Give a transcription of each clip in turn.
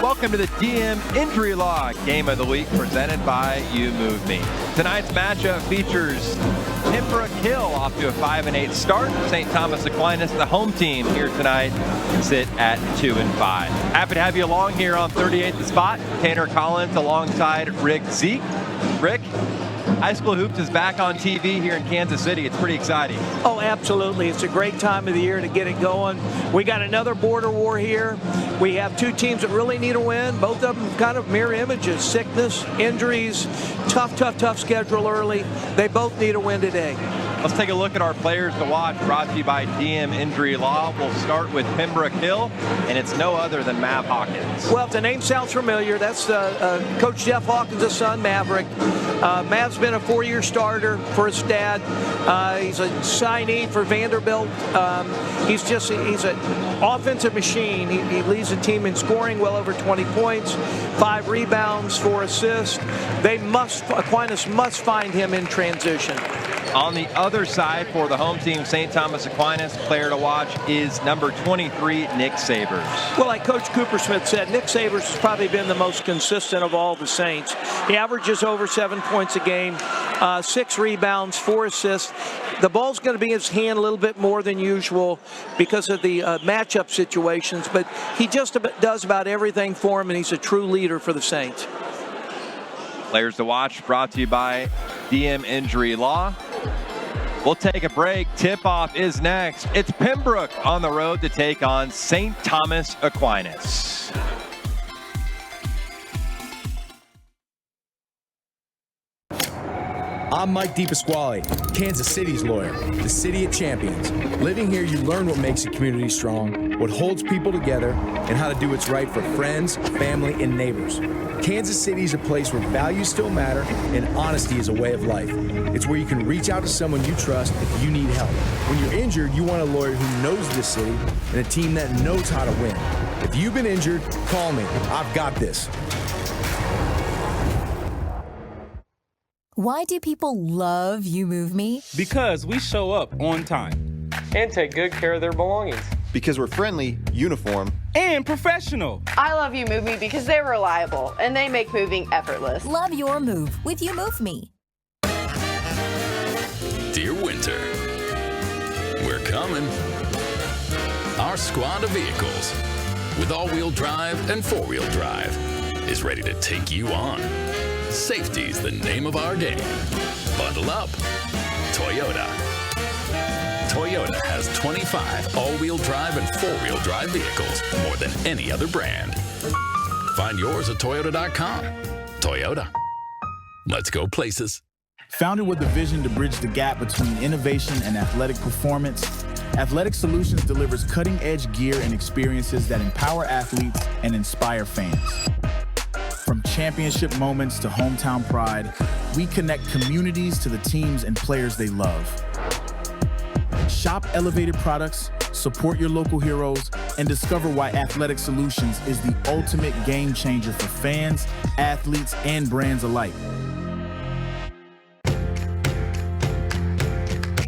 Welcome to the DM Injury Law Game of the Week presented by You Move Me. Tonight's matchup features Pembroke Hill off to a 5-8 start. St. Thomas Aquinas, the home team here tonight, sit at 2-5. Happy to have you along here on 38th The Spot. Tanner Collins alongside Rick Zeke. Rick, high school hoops is back on TV here in Kansas City. It's pretty exciting. Oh, absolutely. It's a great time of the year to get it going. We got another border war here. We have two teams that really need a win. Both of them kind of mirror images. Sickness, injuries, tough schedule early. They both need a win today. Let's take a look at our players to watch, brought to you by DM Injury Law. We'll start with Pembroke Hill, and it's no other than Mav Hawkins. Well, if the name sounds familiar, that's Coach Jeff Hawkins' son, Maverick. Mav's been a 4-year starter for his dad. He's a signee for Vanderbilt. He's an offensive machine. He leads the team in scoring, well over 20 points, 5 rebounds, 4 assists. Aquinas must find him in transition. On the other side for the home team, St. Thomas Aquinas, player to watch is number 23, Nick Sabers. Well, like Coach Coopersmith said, Nick Sabers has probably been the most consistent of all the Saints. He averages over 7 points a game, 6 rebounds, 4 assists. The ball's going to be in his hand a little bit more than usual because of the matchup situations, but he just does about everything for him, and he's a true leader for the Saints. Players to watch brought to you by DM Injury Law. We'll take a break. Tip-off is next. It's Pembroke on the road to take on St. Thomas Aquinas. I'm Mike DePasquale, Kansas City's lawyer, the city of champions. Living here, you learn what makes a community strong, what holds people together, and how to do what's right for friends, family, and neighbors. Kansas City is a place where values still matter and honesty is a way of life. It's where you can reach out to someone you trust if you need help. When you're injured, you want a lawyer who knows this city and a team that knows how to win. If you've been injured, call me. I've got this. Why do people love You Move Me? Because we show up on time. And take good care of their belongings. Because we're friendly, uniform, and professional. I love You Move Me because they're reliable and they make moving effortless. Love your move with You Move Me. Dear Winter, we're coming. Our squad of vehicles with all-wheel drive and four-wheel drive is ready to take you on. Safety's the name of our game. Bundle up. Toyota. Toyota has 25 all-wheel drive and four-wheel drive vehicles, more than any other brand. Find yours at Toyota.com. Toyota. Let's go places. Founded with the vision to bridge the gap between innovation and athletic performance, Athletic Solutions delivers cutting-edge gear and experiences that empower athletes and inspire fans. From championship moments to hometown pride, we connect communities to the teams and players they love. Shop elevated products, support your local heroes, and discover why Athletic Solutions is the ultimate game changer for fans, athletes, and brands alike.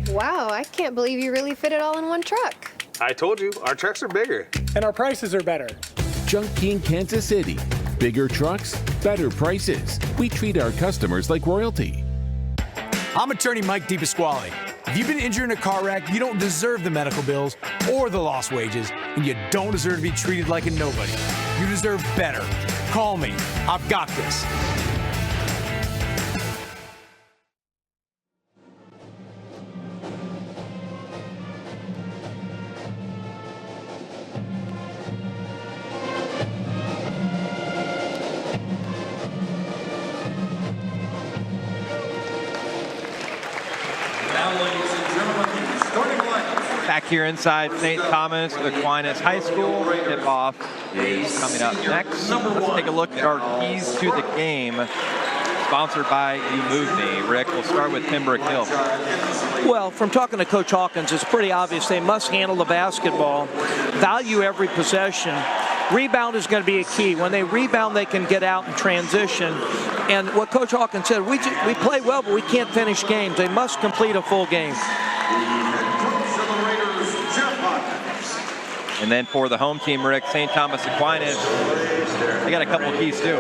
Wow, I can't believe you really fit it all in one truck. I told you, our trucks are bigger. And our prices are better. Junkie Kansas City. Bigger trucks, better prices. We treat our customers like royalty. I'm attorney Mike DePasquale. If you've been injured in a car wreck, you don't deserve the medical bills or the lost wages, and you don't deserve to be treated like a nobody. You deserve better. Call me. I've got this. Back here inside St. Thomas Aquinas High School. Tip-off is coming up next. Let's take a look at our keys to the game, sponsored by You Move Me. Rick, we'll start with Pembroke Hill. Well, from talking to Coach Hawkins, it's pretty obvious they must handle the basketball, value every possession. Rebound is going to be a key. When they rebound, they can get out and transition. And what Coach Hawkins said, we play well, but we can't finish games. They must complete a full game. And then for the home team, Rick, St. Thomas Aquinas, they got a couple of keys too.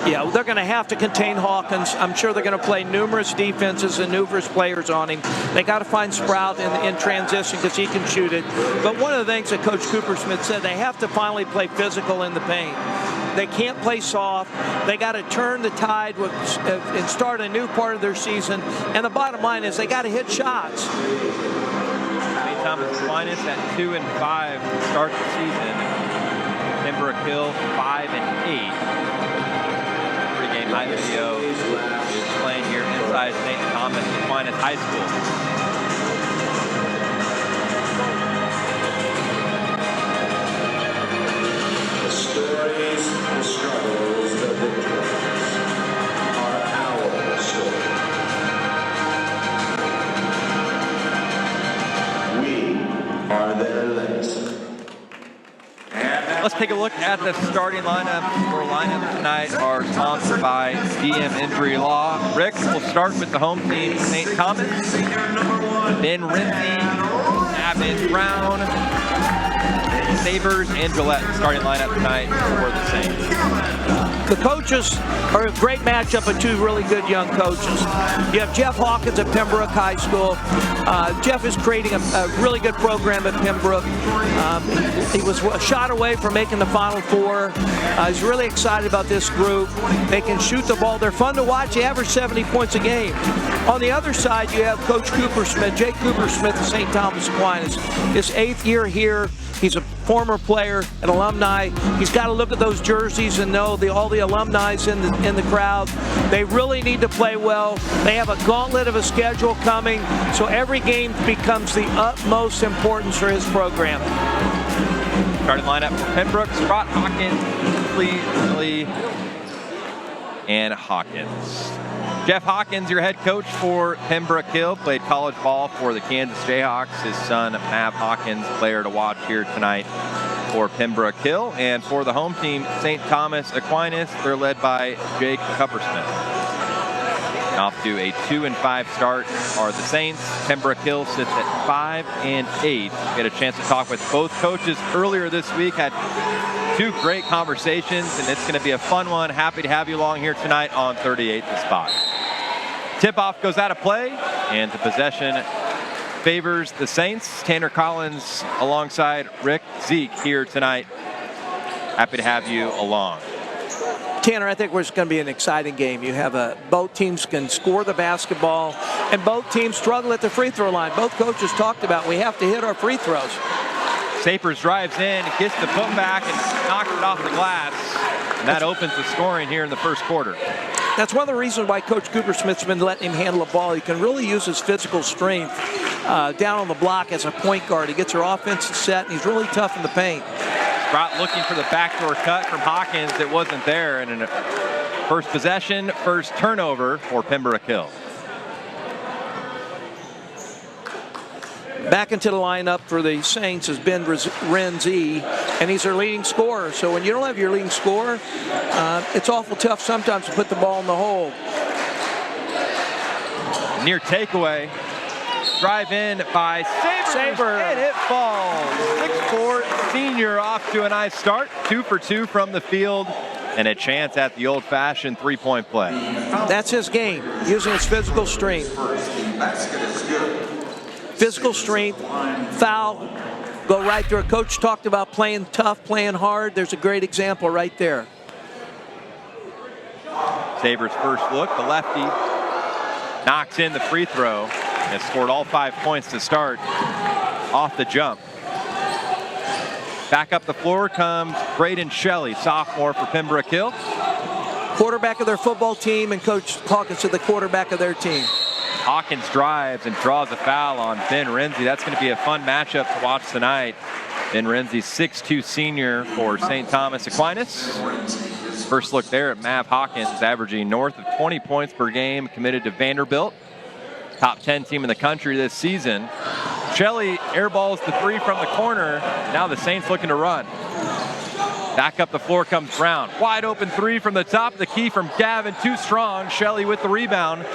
Yeah, they're going to have to contain Hawkins. I'm sure they're going to play numerous defenses and numerous players on him. They got to find Sprout in transition because he can shoot it. But one of the things that Coach Cooper Smith said, they have to finally play physical in the paint. They can't play soft. They got to turn the tide and start a new part of their season. And the bottom line is they got to hit shots. St. Thomas Aquinas at 2-5 to start the season. Pembroke Hill 5-8. Pre-game high video is playing here inside St. Thomas Aquinas High School. The stories, the struggles, the victories are our story. We are their legacy. Let's take a look at the starting lineup. Our lineup tonight are sponsored by DM Injury Law. Rick, we'll start with the home team, St. Thomas. Ben Rinzi, Abbott Brown, Sabers, and Gillette. Starting lineup tonight for the Saints. The coaches are a great matchup of two really good young coaches. You have Jeff Hawkins at Pembroke High School. Jeff is creating a really good program at Pembroke. He was a shot away from making the Final Four. He's really excited about this group. They can shoot the ball. They're fun to watch. They average 70 points a game. On the other side, you have Coach Cooper Smith, Jake Cooper Smith of St. Thomas Aquinas. His 8th year here. He's a former player, an alumni. He's got to look at those jerseys and know all the alumni in the crowd. They really need to play well. They have a gauntlet of a schedule coming, so every game becomes the utmost importance for his program. Starting lineup for Pembroke, Sprott, Hawkins, Lee, and Hawkins. Jeff Hawkins, your head coach for Pembroke Hill, played college ball for the Kansas Jayhawks. His son, Mav Hawkins, player to watch here tonight for Pembroke Hill. And for the home team, St. Thomas Aquinas, they're led by Jake Cuppersmith. Off to a 2-5 start are the Saints. Pembroke Hill sits at 5-8. Get a chance to talk with both coaches earlier this week. Had two great conversations, and it's going to be a fun one. Happy to have you along here tonight on 38th The Spot. Tip-off goes out of play, and the possession favors the Saints. Tanner Collins alongside Rick Zeke here tonight. Happy to have you along. Tanner, I think it's going to be an exciting game. You have both teams can score the basketball, and both teams struggle at the free throw line. Both coaches talked about we have to hit our free throws. Sapers drives in, gets the putback, and knocks it off the glass. And that opens the scoring here in the first quarter. That's one of the reasons why Coach Cooper Smith's been letting him handle the ball. He can really use his physical strength down on the block as a point guard. He gets your offense set, and he's really tough in the paint. Sprott looking for the backdoor cut from Hawkins. It wasn't there. And in a first possession, first turnover for Pembroke Hill. Back into the lineup for the Saints has been Renzi, and he's their leading scorer. So when you don't have your leading scorer, it's awful tough sometimes to put the ball in the hole. Near takeaway. Drive in by Saber, and it falls. 6'4" senior off to a nice start. 2 for 2 from the field, and a chance at the old-fashioned three-point play. That's his game, using his physical strength. Physical strength, foul, go right through. Coach talked about playing tough, playing hard. There's a great example right there. Sabres first look, the lefty knocks in the free throw. Has scored all 5 points to start off the jump. Back up the floor comes Braden Shelley, sophomore for Pembroke Hill. Quarterback of their football team, and Coach Hawkins is the quarterback of their team. Hawkins drives and draws a foul on Ben Renzi. That's going to be a fun matchup to watch tonight. Ben Renzi, 6'2" senior for St. Thomas Aquinas. First look there at Mav Hawkins, averaging north of 20 points per game, committed to Vanderbilt. Top 10 team in the country this season. Shelley airballs the three from the corner. Now the Saints looking to run. Back up the floor comes Brown. Wide open three from the top. The key from Gavin, too strong. Shelley with the rebound.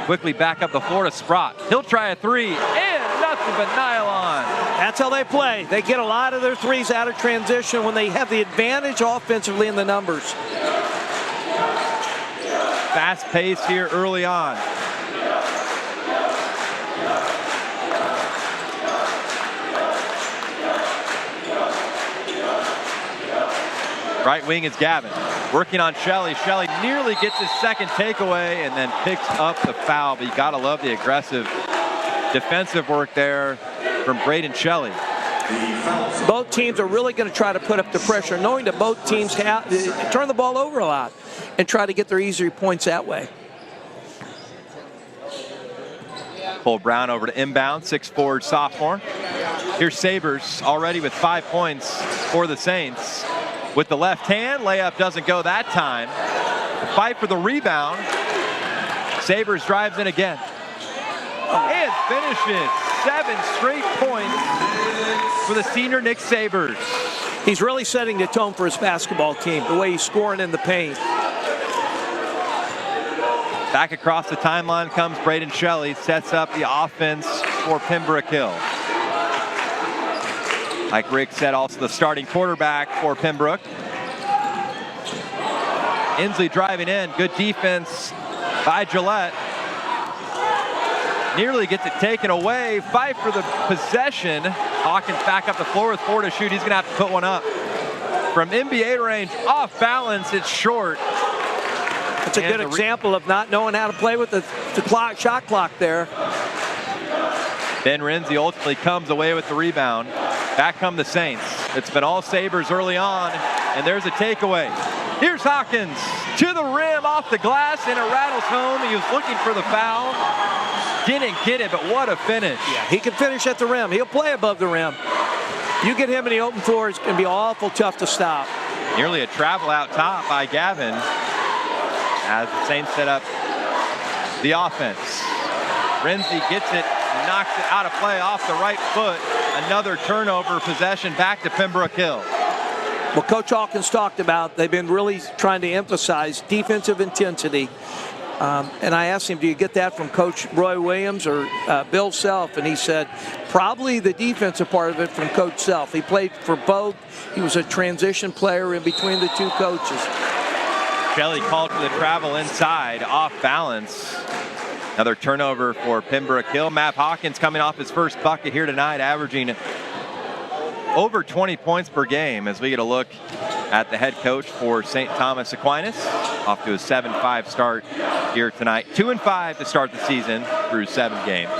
Quickly back up the floor to Sprott. He'll try a three, and nothing but nylon. That's how they play. They get a lot of their threes out of transition when they have the advantage offensively in the numbers. Fast pace here early on. Right wing is Gavin. Working on Shelley. Shelley nearly gets his second takeaway and then picks up the foul. But you got to love the aggressive defensive work there from Braden Shelley. Both teams are really going to try to put up the pressure, knowing that both teams turn the ball over a lot and try to get their easier points that way. Cole Brown over to inbound, 6'4" sophomore. Here's Sabres already with 5 points for the Saints. With the left hand, layup doesn't go that time. The fight for the rebound. Sabres drives in again. And finishes 7 straight points for the senior Nick Sabres. He's really setting the tone for his basketball team, the way he's scoring in the paint. Back across the timeline comes Braden Shelley, sets up the offense for Pembroke Hill. Like Rick said, also the starting quarterback for Pembroke. Inslee driving in, good defense by Gillette. Nearly gets it taken away. Fight for the possession. Hawkins back up the floor with 4 to shoot. He's going to have to put one up. From NBA range, off balance, it's short. It's a good example of not knowing how to play with the shot clock there. Ben Renzi ultimately comes away with the rebound. Back come the Saints. It's been all Sabres early on, and there's a takeaway. Here's Hawkins to the rim, off the glass, and it rattles home. He was looking for the foul. Didn't get it, but what a finish. Yeah, he can finish at the rim. He'll play above the rim. You get him in the open floor, it's going to be awful tough to stop. Nearly a travel out top by Gavin as the Saints set up the offense. Renzi gets it, knocks it out of play off the right foot. Another turnover, possession back to Pembroke Hill. Well, Coach Hawkins talked about, they've been really trying to emphasize defensive intensity. And I asked him, do you get that from Coach Roy Williams or Bill Self? And he said, probably the defensive part of it from Coach Self. He played for both. He was a transition player in between the two coaches. Shelley called for the travel inside, off balance. Another turnover for Pembroke Hill. Matt Hawkins coming off his first bucket here tonight, averaging over 20 points per game as we get a look at the head coach for St. Thomas Aquinas. Off to a 7-5 start here tonight. 2-5 to start the season through 7 games.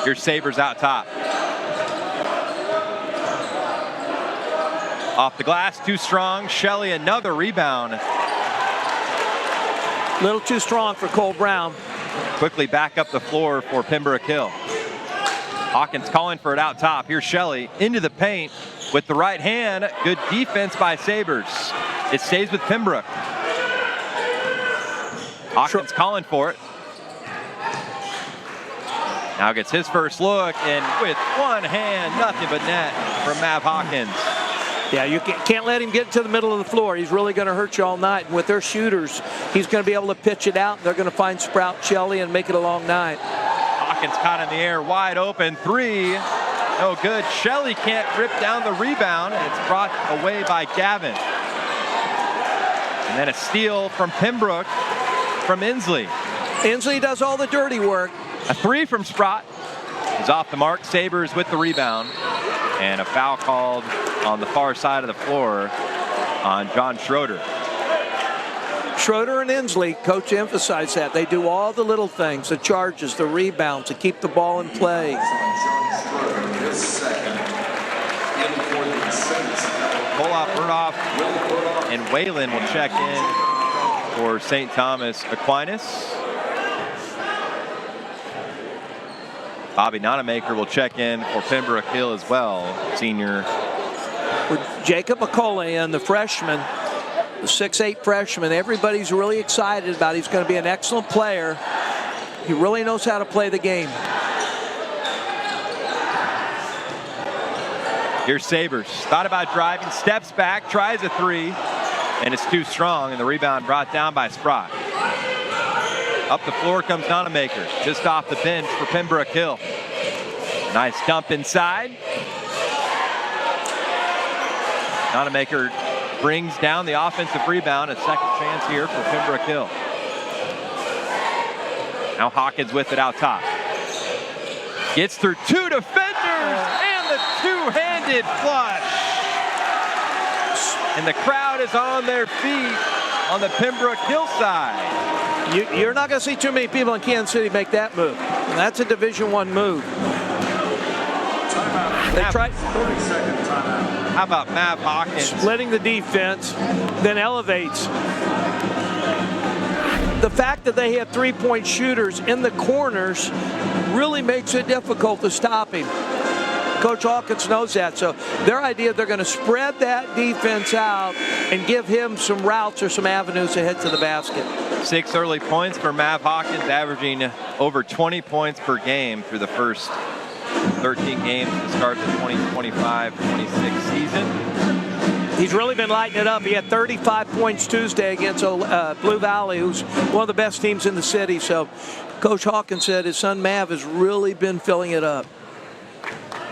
Here's Sabres out top. Off the glass, too strong. Shelley, another rebound. A little too strong for Cole Brown. Quickly back up the floor for Pembroke Hill. Hawkins calling for it out top. Here's Shelley into the paint with the right hand. Good defense by Sabres. It stays with Pembroke. Hawkins calling for it. Now gets his first look, and with one hand, nothing but net from Mav Hawkins. Yeah, you can't let him get to the middle of the floor. He's really going to hurt you all night. And with their shooters, he's going to be able to pitch it out. They're going to find Sprout Shelley and make it a long night. Hawkins caught in the air, wide open, 3. No good. Shelley can't rip down the rebound, and it's brought away by Gavin. And then a steal from Pembroke from Inslee. Inslee does all the dirty work. A 3 from Sprott is off the mark. Sabres with the rebound. And a foul called on the far side of the floor on John Schroeder. Schroeder and Inslee, coach emphasized that. They do all the little things, the charges, the rebounds, to keep the ball in play. Koloff, Burnoff, and Whalen will check in for St. Thomas Aquinas. Bobby Nonamaker will check in for Pembroke Hill as well, senior. With Jacob McCullough in, the freshman, the 6'8" freshman, everybody's really excited about. He's going to be an excellent player. He really knows how to play the game. Here's Sabres. Thought about driving, steps back, tries a 3, and it's too strong, and the rebound brought down by Sprott. Up the floor comes Nonamaker, just off the bench for Pembroke Hill. Nice dump inside. Nonamaker brings down the offensive rebound. A second chance here for Pembroke Hill. Now Hawkins with it out top. Gets through two defenders and the two-handed flush. And the crowd is on their feet on the Pembroke Hill side. You're not going to see too many people in Kansas City make that move. And that's a Division I move. They tried 30-second timeout. How about Mav Hawkins? Splitting the defense, then elevates. The fact that they have three-point shooters in the corners really makes it difficult to stop him. Coach Hawkins knows that. So their idea, they're going to spread that defense out and give him some routes or some avenues to head to the basket. 6 early points for Mav Hawkins, averaging over 20 points per game through the first 13 games to start the 2025-26 season. He's really been lighting it up. He had 35 points Tuesday against Blue Valley, who's one of the best teams in the city. So Coach Hawkins said his son Mav has really been filling it up.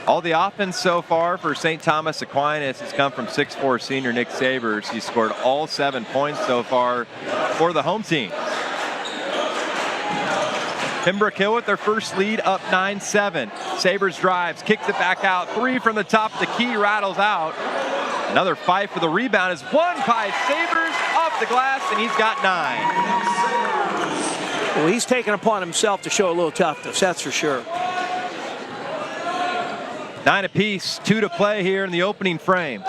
All the offense so far for St. Thomas Aquinas has come from 6'4" senior Nick Sabers. He scored all 7 points so far for the home team. Pembroke Hill with their first lead, up 9-7. Sabers drives, kicks it back out. 3 from the top, the key rattles out. Another fight for the rebound is won by Sabers off the glass, and he's got 9. Well, he's taken upon himself to show a little toughness, that's for sure. 9 apiece, 2 to play here in the opening frame.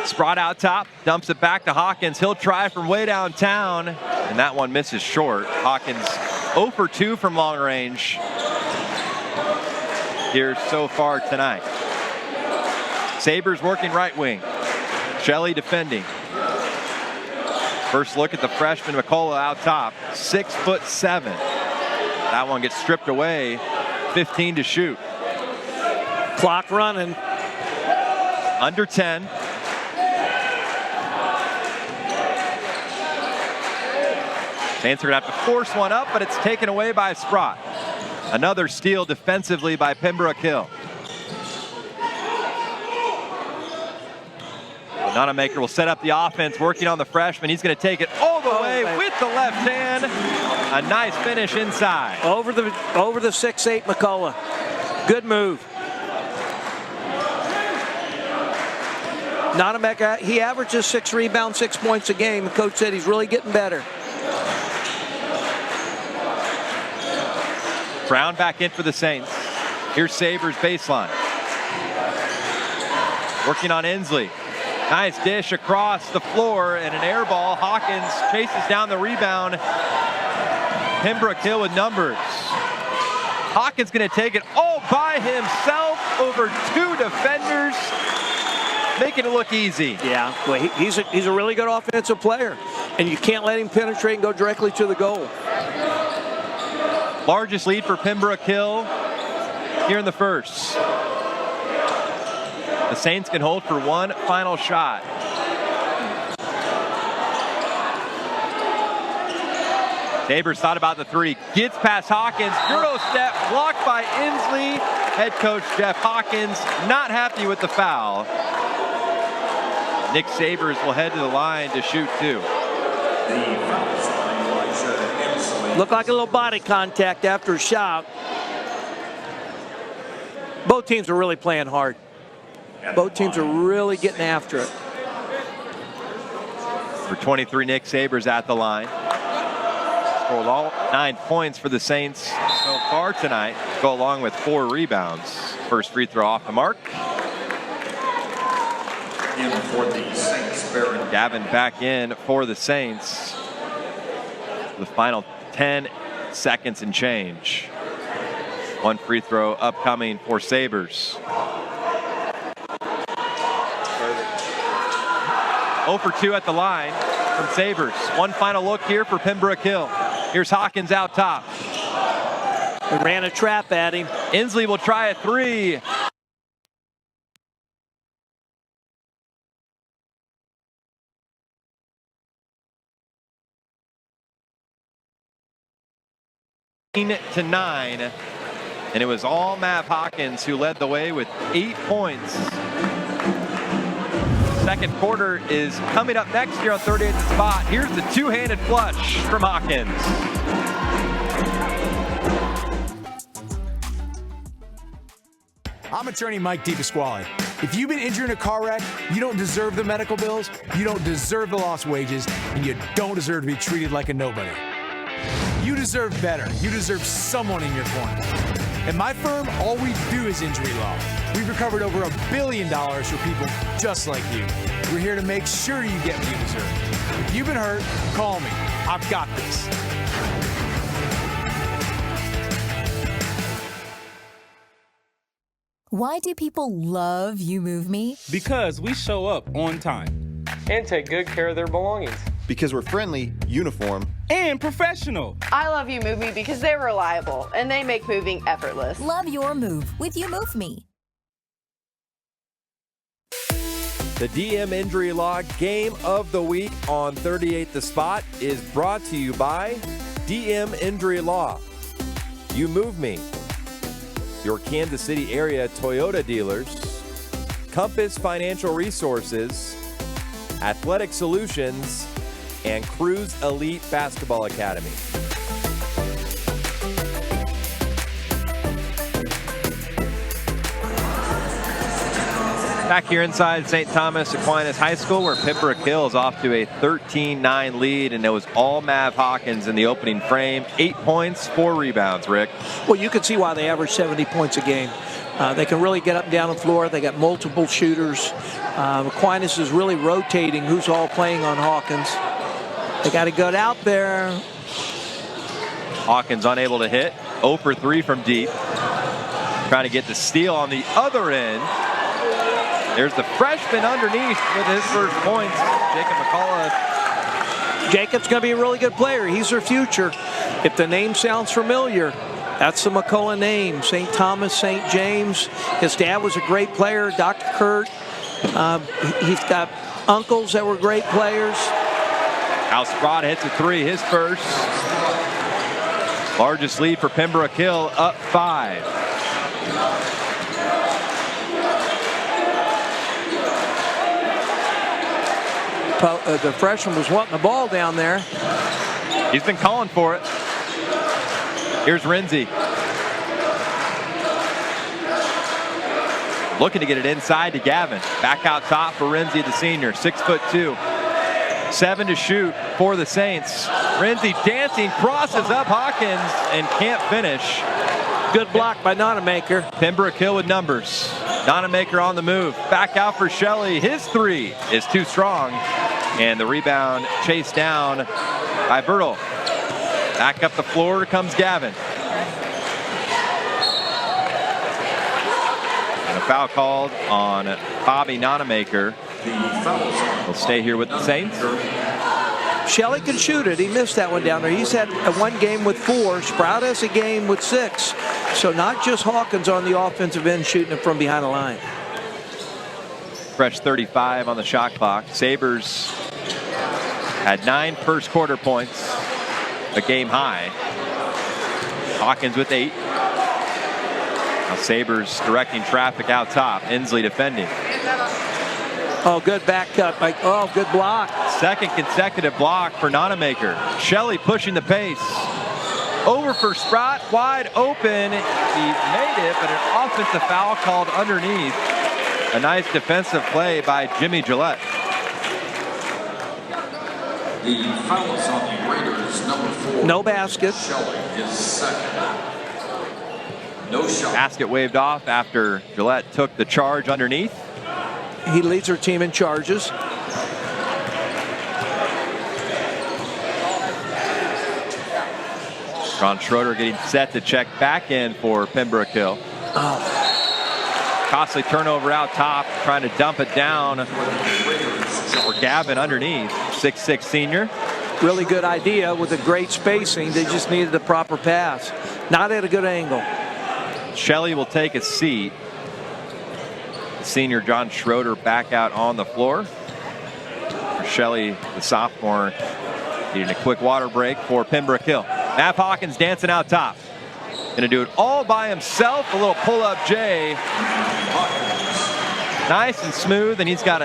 Sprott out top, dumps it back to Hawkins. He'll try from way downtown, and that one misses short. Hawkins 0 for 2 from long range here so far tonight. Sabers working right wing. Shelley defending. First look at the freshman McCullough out top, 6'7". That one gets stripped away, 15 to shoot. Clock running. Under 10. Saints are going to have to force one up, but it's taken away by Sprott. Another steal defensively by Pembroke Hill. Nonamaker will set up the offense, working on the freshman. He's going to take it all the way with the left hand. A nice finish inside. Over the 6'8" McCullough. Good move. Nonamaker, he averages 6 rebounds, 6 points a game. The coach said he's really getting better. Brown back in for the Saints. Here's Sabers baseline. Working on Inslee. Nice dish across the floor and an air ball. Hawkins chases down the rebound. Pembroke Hill with numbers. Hawkins going to take it all by himself over 2 defenders, making it look easy. Yeah, well, he's a really good offensive player, and you can't let him penetrate and go directly to the goal. Largest lead for Pembroke Hill here in the first. The Saints can hold for one final shot. Sabers thought about the 3, gets past Hawkins, Euro step blocked by Inslee. Head coach Jeff Hawkins not happy with the foul. Nick Sabers will head to the line to shoot 2. Looked like a little body contact after a shot. Both teams are really playing hard. Both teams are really getting after it. For 23, Nick Sabers at the line. Scored all 9 points for the Saints so far tonight. Go along with 4 rebounds. First free throw off the mark. In for the Saints, Barron. Gavin back in for the Saints. The final 10 seconds and change. 1 free throw upcoming for Sabers. 0 for 2 at the line from Sabers. One final look here for Pembroke Hill. Here's Hawkins out top. They ran a trap at him. Inslee will try a 3. to 9. And it was all Mav Hawkins who led the way with 8 points. Second quarter is coming up next here on 38th Spot. Here's the two-handed flush from Hawkins. I'm attorney Mike DePasquale. If you've been injured in a car wreck, you don't deserve the medical bills, you don't deserve the lost wages, and you don't deserve to be treated like a nobody. You deserve better. You deserve someone in your corner. At my firm, all we do is injury law. We've recovered over $1 billion for people just like you. We're here to make sure you get what you deserve. If you've been hurt, call me. I've got this. Why do people love You Move Me? Because we show up on time. And take good care of their belongings. Because we're friendly, uniform, and professional. I love You Move Me because they're reliable and they make moving effortless. Love your move with You Move Me. The DM Injury Law Game of the Week on 38 The Spot is brought to you by DM Injury Law, You Move Me, your Kansas City area Toyota dealers, Compass Financial Resources, Athletic Solutions, and Cruise Elite Basketball Academy. Back here inside St. Thomas Aquinas High School, where Pembroke Hill is off to a 13-9 lead, and it was all Mav Hawkins in the opening frame. 8 points, 4 rebounds, Rick. Well, you can see why they average 70 points a game. They can really get up and down the floor. They got multiple shooters. Aquinas is really rotating who's all playing on Hawkins. They got to get out there. Hawkins unable to hit. 0 for 3 from deep. Trying to get the steal on the other end. There's the freshman underneath with his first points. Jacob McCullough. Jacob's going to be a really good player. He's their future. If the name sounds familiar, that's the McCullough name. St. Thomas, St. James. His dad was a great player, Dr. Kurt. He's got uncles that were great players. Al Sprott hits a 3, his first. Largest lead for Pembroke Hill, up 5. The freshman was wanting the ball down there. He's been calling for it. Here's Renzi. Looking to get it inside to Gavin. Back out top for Renzi, the senior, 6'2". 7 to shoot for the Saints. Renzi dancing, crosses up Hawkins, and can't finish. Good block by Nonamaker. Pembroke Hill with numbers. Nonamaker on the move. Back out for Shelley. His 3 is too strong. And the rebound chased down by Bertle. Back up the floor comes Gavin. And a foul called on Bobby Nonamaker. He'll stay here with the Saints. Shelley can shoot it. He missed that one down there. He's had one game with 4. Sprout has a game with 6. So not just Hawkins on the offensive end shooting it from behind the line. Fresh 35 on the shot clock. Sabres had 9 first quarter points, a game high. Hawkins with 8. Now Sabres directing traffic out top. Inslee defending. Oh, good back cut. Oh, good block. Second consecutive block for Nonamaker. Shelley pushing the pace. Over for Sprott, wide open. He made it, but an offensive foul called underneath. A nice defensive play by Jimmy Gillette. The foul is on the Raiders, number 4. No basket. Shelley is second. No shot. Basket waved off after Gillette took the charge underneath. He leads her team in charges. Ron Schroeder getting set to check back in for Pembroke Hill. Oh. Costly turnover out top, trying to dump it down for Gavin underneath. 6'6" senior. Really good idea with a great spacing. They just needed the proper pass. Not at a good angle. Shelley will take a seat. Senior John Schroeder back out on the floor. Shelley, the sophomore, needing a quick water break for Pembroke Hill. Mav Hawkins dancing out top. Gonna do it all by himself. A little pull-up J. Nice and smooth, and he's got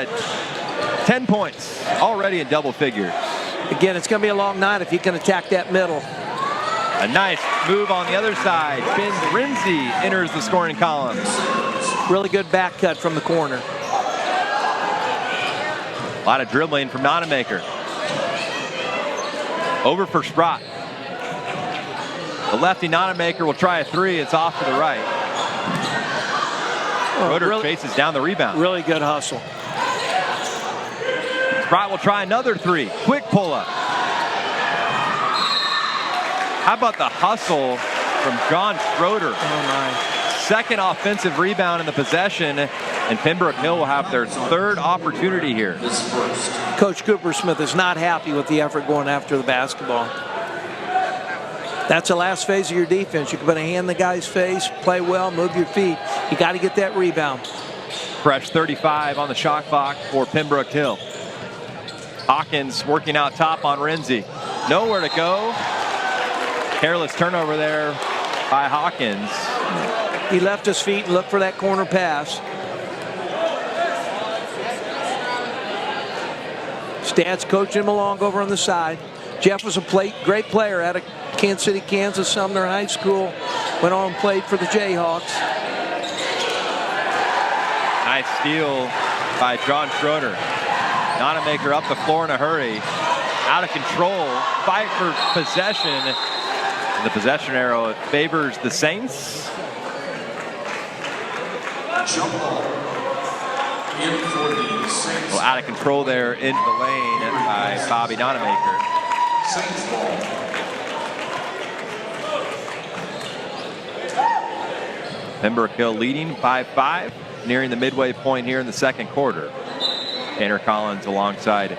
10 points already in double figures. Again, it's going to be a long night if he can attack that middle. A nice move on the other side. Ben Renzi enters the scoring column. Really good back cut from the corner. A lot of dribbling from Nonamaker. Over for Sprott. The lefty Nonamaker will try a three. It's off to the right. Schroeder chases down the rebound. Really good hustle. Sprott will try another three. Quick pull-up. How about the hustle from John Schroeder? Oh, my. Second offensive rebound in the possession, and Pembroke Hill will have their third opportunity here. Coach Cooper-Smith is not happy with the effort going after the basketball. That's the last phase of your defense. You can put a hand in the guy's face, play well, move your feet. You got to get that rebound. Fresh 35 on the shot clock for Pembroke Hill. Hawkins working out top on Renzi. Nowhere to go. Careless turnover there by Hawkins. He left his feet and looked for that corner pass. Stad's coaching him along over on the side. Jeff was a great player out of Kansas City, Kansas, Sumner High School. Went on and played for the Jayhawks. Nice steal by John Schroeder. Nonamaker up the floor in a hurry. Out of control. Fight for possession. And the possession arrow favors the Saints. Jump ball. In for the Saints. Well, out of control there into the lane by Bobby Nonamaker. Saints ball. Pembroke Hill leading 5-5, nearing the midway point here in the second quarter. Tanner Collins alongside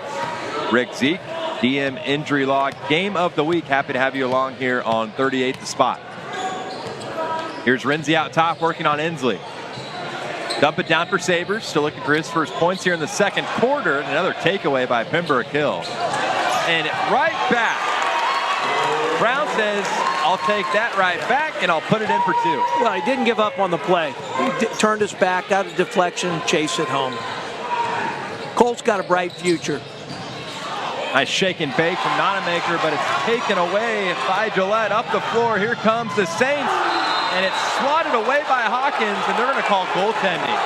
Rick Zeke. DM Injury Log Game of the Week. Happy to have you along here on 38 The Spot. Here's Renzi out top working on Inslee. Dump it down for Sabres. Still looking for his first points here in the second quarter. Another takeaway by Pembroke Hill. And right back. Brown says, I'll take that right back, and I'll put it in for two. Well, he didn't give up on the play. He turned his back, got a deflection, and chased it home. Colt's got a bright future. Nice shake and bake from Nonamaker, but it's taken away by Gillette. Up the floor, here comes the Saints, and it's swatted away by Hawkins, and they're going to call goaltending.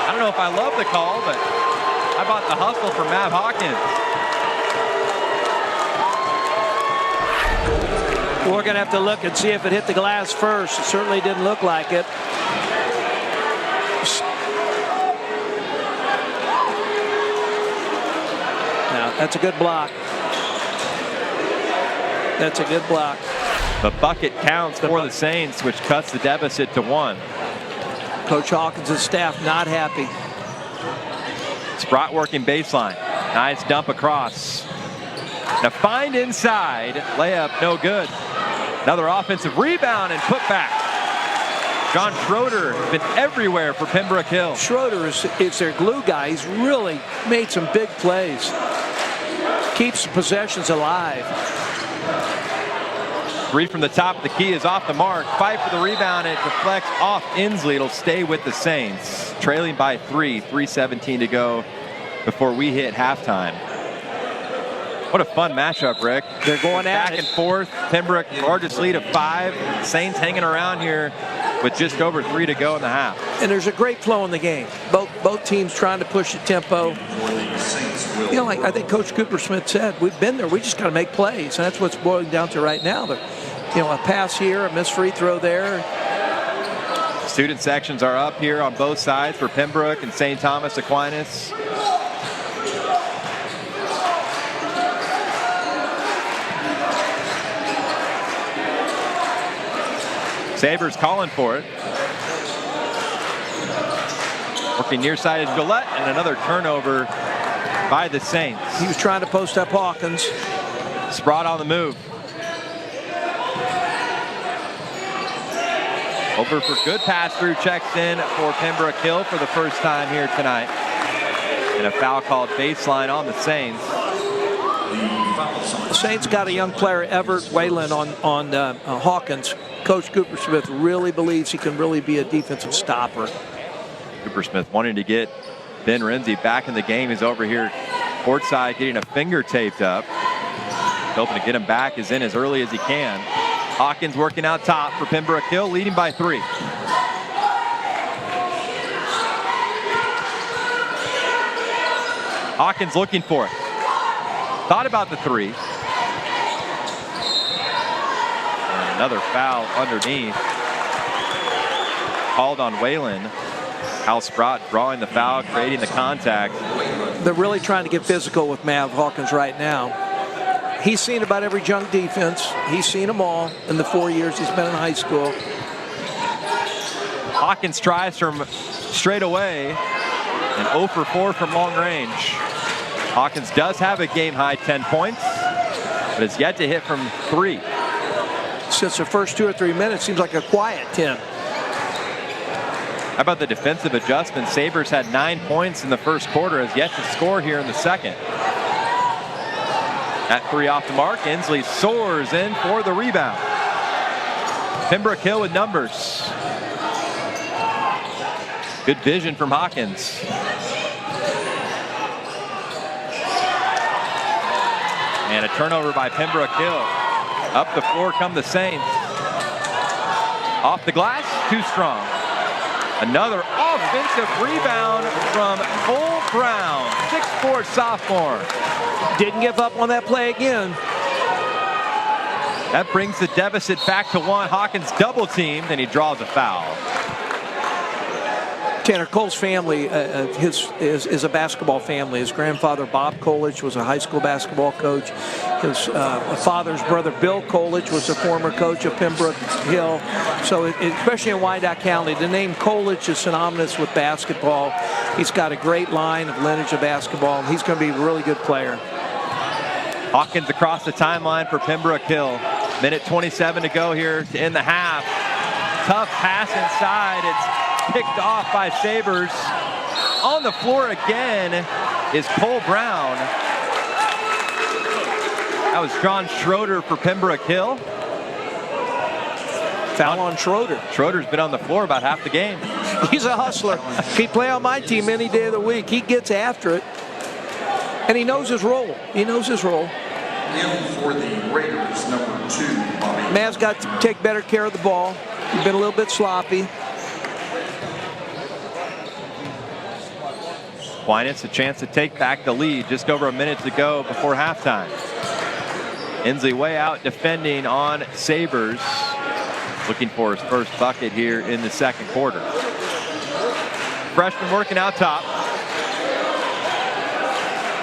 I don't know if I love the call, but how about the hustle for Mav Hawkins? We're going to have to look and see if it hit the glass first. It certainly didn't look like it. Now, that's a good block. That's a good block. The bucket counts for the Saints, which cuts the deficit to 1. Coach Hawkins' staff not happy. Sprott working baseline. Nice dump across. Now find inside. Layup no good. Another offensive rebound and put back. John Schroeder has been everywhere for Pembroke Hill. Schroeder is their glue guy. He's really made some big plays. Keeps the possessions alive. Three from the top of the key is off the mark. Fight for the rebound, and it deflects off Inslee. It'll stay with the Saints. Trailing by 3:17 to go before we hit halftime. What a fun matchup, Rick. They're going back and forth. Pembroke, largest lead of 5. Saints hanging around here with just over 3 to go in the half. And there's a great flow in the game. Both teams trying to push the tempo. You know, like I think Coach Cooper-Smith said, we've been there. We just got to make plays, and that's what's boiling down to right now. But, you know, a pass here, a missed free throw there. Student sections are up here on both sides for Pembroke and St. Thomas Aquinas. Sabres calling for it. Working near side is Gillette, and another turnover by the Saints. He was trying to post up Hawkins. Sprott on the move. Over for good pass through, checks in for Pembroke Hill for the first time here tonight. And a foul called baseline on the Saints. The Saints got a young player, Everett Whalen, on Hawkins. Coach Cooper Smith really believes he can really be a defensive stopper. Cooper Smith wanting to get Ben Renzi back in the game. He's over here courtside getting a finger taped up. Hoping to get him back as early as he can. Hawkins working out top for Pembroke Hill, leading by 3. Hawkins looking for it. Thought about the 3. And another foul underneath. Called on Whalen. Hal Sprott drawing the foul, creating the contact. They're really trying to get physical with Mav Hawkins right now. He's seen about every junk defense. He's seen them all in the 4 years he's been in high school. Hawkins tries from straight away and 0 for 4 from long range. Hawkins does have a game-high 10 points, but has yet to hit from 3. Since the first 2 or 3 minutes, seems like a quiet 10. How about the defensive adjustment? Sabres had 9 points in the first quarter, has yet to score here in the second. That 3 off the mark. Inslee soars in for the rebound. Pembroke Hill with numbers. Good vision from Hawkins. And a turnover by Pembroke Hill. Up the floor come the Saints. Off the glass, too strong. Another offensive rebound from Cole Brown, 6'4" sophomore. Didn't give up on that play again. That brings the deficit back to 1. Hawkins double teamed, and he draws a foul. Tanner, Cole's family is a basketball family. His grandfather, Bob Coolidge, was a high school basketball coach. His father's brother, Bill Coolidge, was a former coach of Pembroke Hill. So especially in Wyandotte County, the name Coolidge is synonymous with basketball. He's got a great line of lineage of basketball, and he's going to be a really good player. Hawkins across the timeline for Pembroke Hill. Minute 27 to go here to end the half. Tough pass inside. It's picked off by Sabres. On the floor again is Cole Brown. That was John Schroeder for Pembroke Hill. Foul on Schroeder. Schroeder's been on the floor about half the game. He's a hustler. He'd play on my team any day of the week. He gets after it. And he knows his role. He knows his role. In for the Raiders, number 2, Bobby. Mav's got to take better care of the ball. He's been a little bit sloppy. Aquinas a chance to take back the lead. Just over a minute to go before halftime. Inslee way out defending on Sabres. Looking for his first bucket here in the second quarter. Freshman working out top.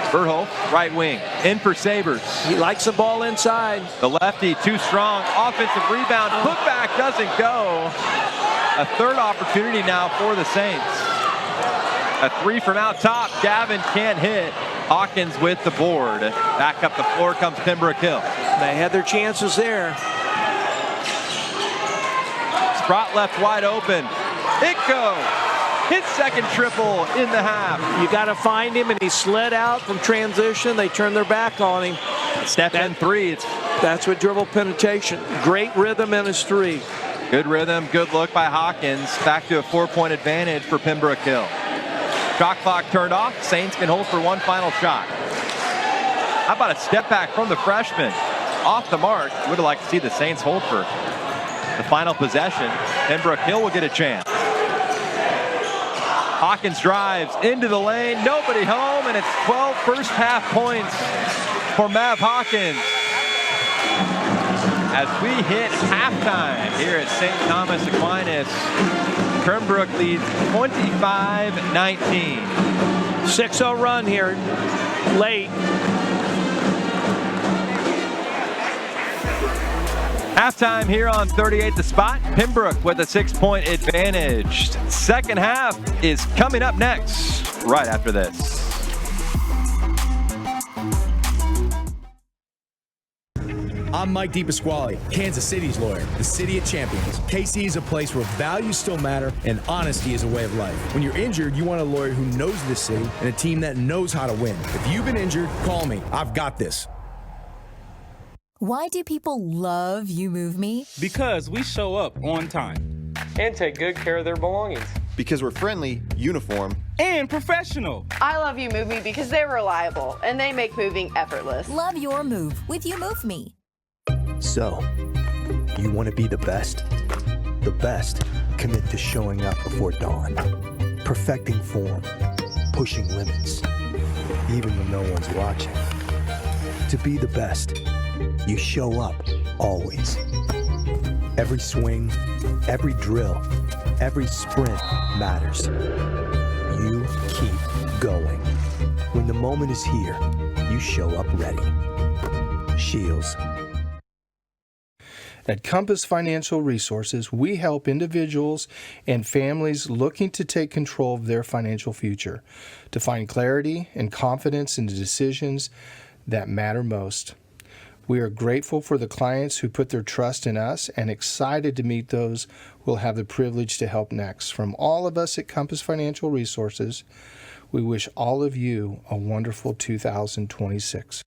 Bertholdt, right wing, in for Sabres. He likes the ball inside. The lefty, too strong. Offensive rebound, putback doesn't go. A third opportunity now for the Saints. A 3 from out top. Gavin can't hit. Hawkins with the board. Back up the floor comes Pembroke Hill. They had their chances there. Sprott left wide open. It goes. His second triple in the half. You got to find him, and he slid out from transition. They turned their back on him. Step in 3. That's what dribble penetration. Great rhythm in his 3. Good rhythm, good look by Hawkins. Back to a 4-point advantage for Pembroke Hill. Shot clock turned off. Saints can hold for one final shot. How about a step back from the freshman? Off the mark. Would have liked to see the Saints hold for the final possession. Pembroke Hill will get a chance. Hawkins drives into the lane. Nobody home, and it's 12 first half points for Mav Hawkins. As we hit halftime here at St. Thomas Aquinas, Pembroke leads 25-19. 6-0 run here, late. Halftime here on 38 The Spot. Pembroke with a 6-point advantage. Second half is coming up next, right after this. I'm Mike DePasquale, Kansas City's lawyer, the city of champions. KC is a place where values still matter and honesty is a way of life. When you're injured, you want a lawyer who knows the city and a team that knows how to win. If you've been injured, call me. I've got this. Why do people love You Move Me? Because we show up on time. And take good care of their belongings. Because we're friendly, uniform, and professional. I love You Move Me because they're reliable and they make moving effortless. Love your move with You Move Me. So, you want to be the best? The best commit to showing up before dawn, perfecting form, pushing limits, even when no one's watching. To be the best, you show up always. Every swing, every drill, every sprint matters. You keep going. When the moment is here, you show up ready. Shields. At Compass Financial Resources, we help individuals and families looking to take control of their financial future, to find clarity and confidence in the decisions that matter most. We are grateful for the clients who put their trust in us and excited to meet those who will have the privilege to help next. From all of us at Compass Financial Resources, we wish all of you a wonderful 2026.